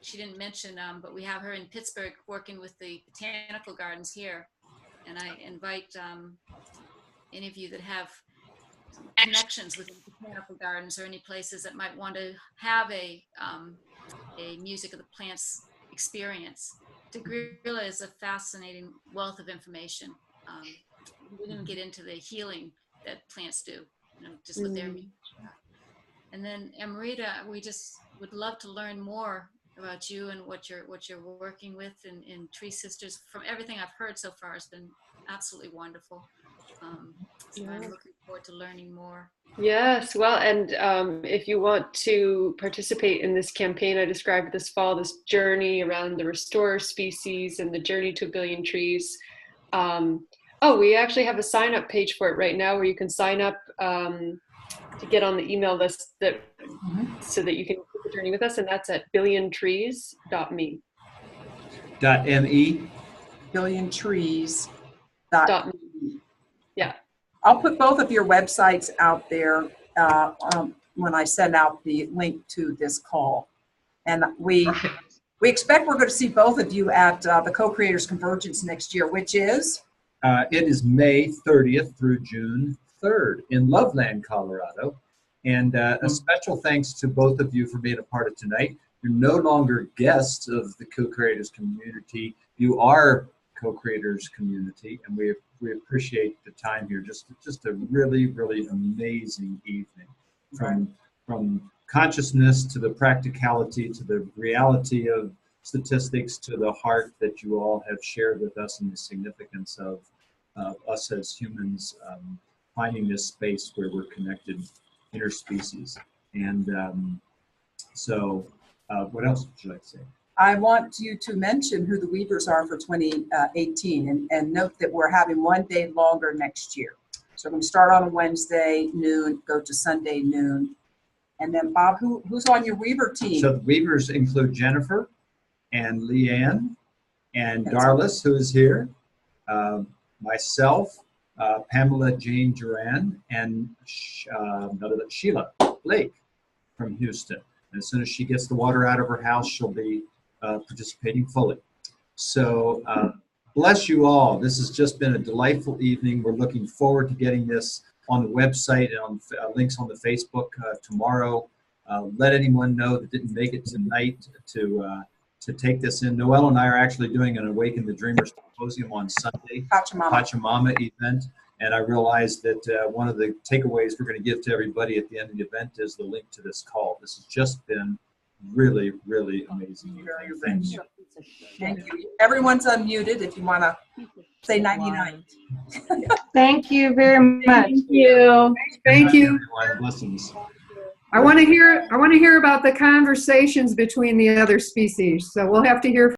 She didn't mention, but we have her in Pittsburgh working with the botanical gardens here. And I invite any of you that have connections with botanical gardens or any places that might want to have a music of the plants experience. Tigrilla is a fascinating wealth of information. We didn't get into the healing that plants do, you know, just with their music. And then Amrita, we just would love to learn more about you and what you're working with in TreeSisters. From everything I've heard so far, it's been absolutely wonderful. So I'm looking forward to learning more. Yes, well, and if you want to participate in this campaign I described this fall, this journey around the restorer species and the journey to 1 billion trees. We actually have a sign-up page for it right now where you can sign up to get on the email list so that you can do the journey with us, and that's at billiontrees.me. .me? Billiontrees.me. Yeah. I'll put both of your websites out there when I send out the link to this call. And we expect we're going to see both of you at the Co-Creators Convergence next year, which is? It is May 30th through June 3rd in Loveland, Colorado. And a special thanks to both of you for being a part of tonight. You're no longer guests of the Co-Creators community. you are co-creators community, and we appreciate the time here. Just a really, really amazing evening, from consciousness to the practicality to the reality of statistics to the heart that you all have shared with us, and the significance of us as humans finding this space where we're connected interspecies. And so what else would you like to say? I want you to mention who the Weavers are for 2018, and note that we're having 1 day longer next year. So we're going to start on a Wednesday noon, go to Sunday noon. And then Bob, who's on your Weaver team? So the Weavers include Jennifer and Leanne and Darlis, who is here, myself, Pamela Jane Duran, and Sheila Blake from Houston. And as soon as she gets the water out of her house, she'll be participating fully. So bless you all. This has just been a delightful evening. We're looking forward to getting this on the website and on links on the Facebook tomorrow. Let anyone know that didn't make it tonight to take this in. Noelle and I are actually doing an Awaken the Dreamers Symposium on Sunday, Pachamama event. And I realized that one of the takeaways we're going to give to everybody at the end of the event is the link to this call. This has just been really, really amazing. Thank you. Thank you. Everyone's unmuted if you want to say 99. Thank you very much. Thank you. Thank you. Everyone, blessings. I want to hear about the conversations between the other species. So we'll have to hear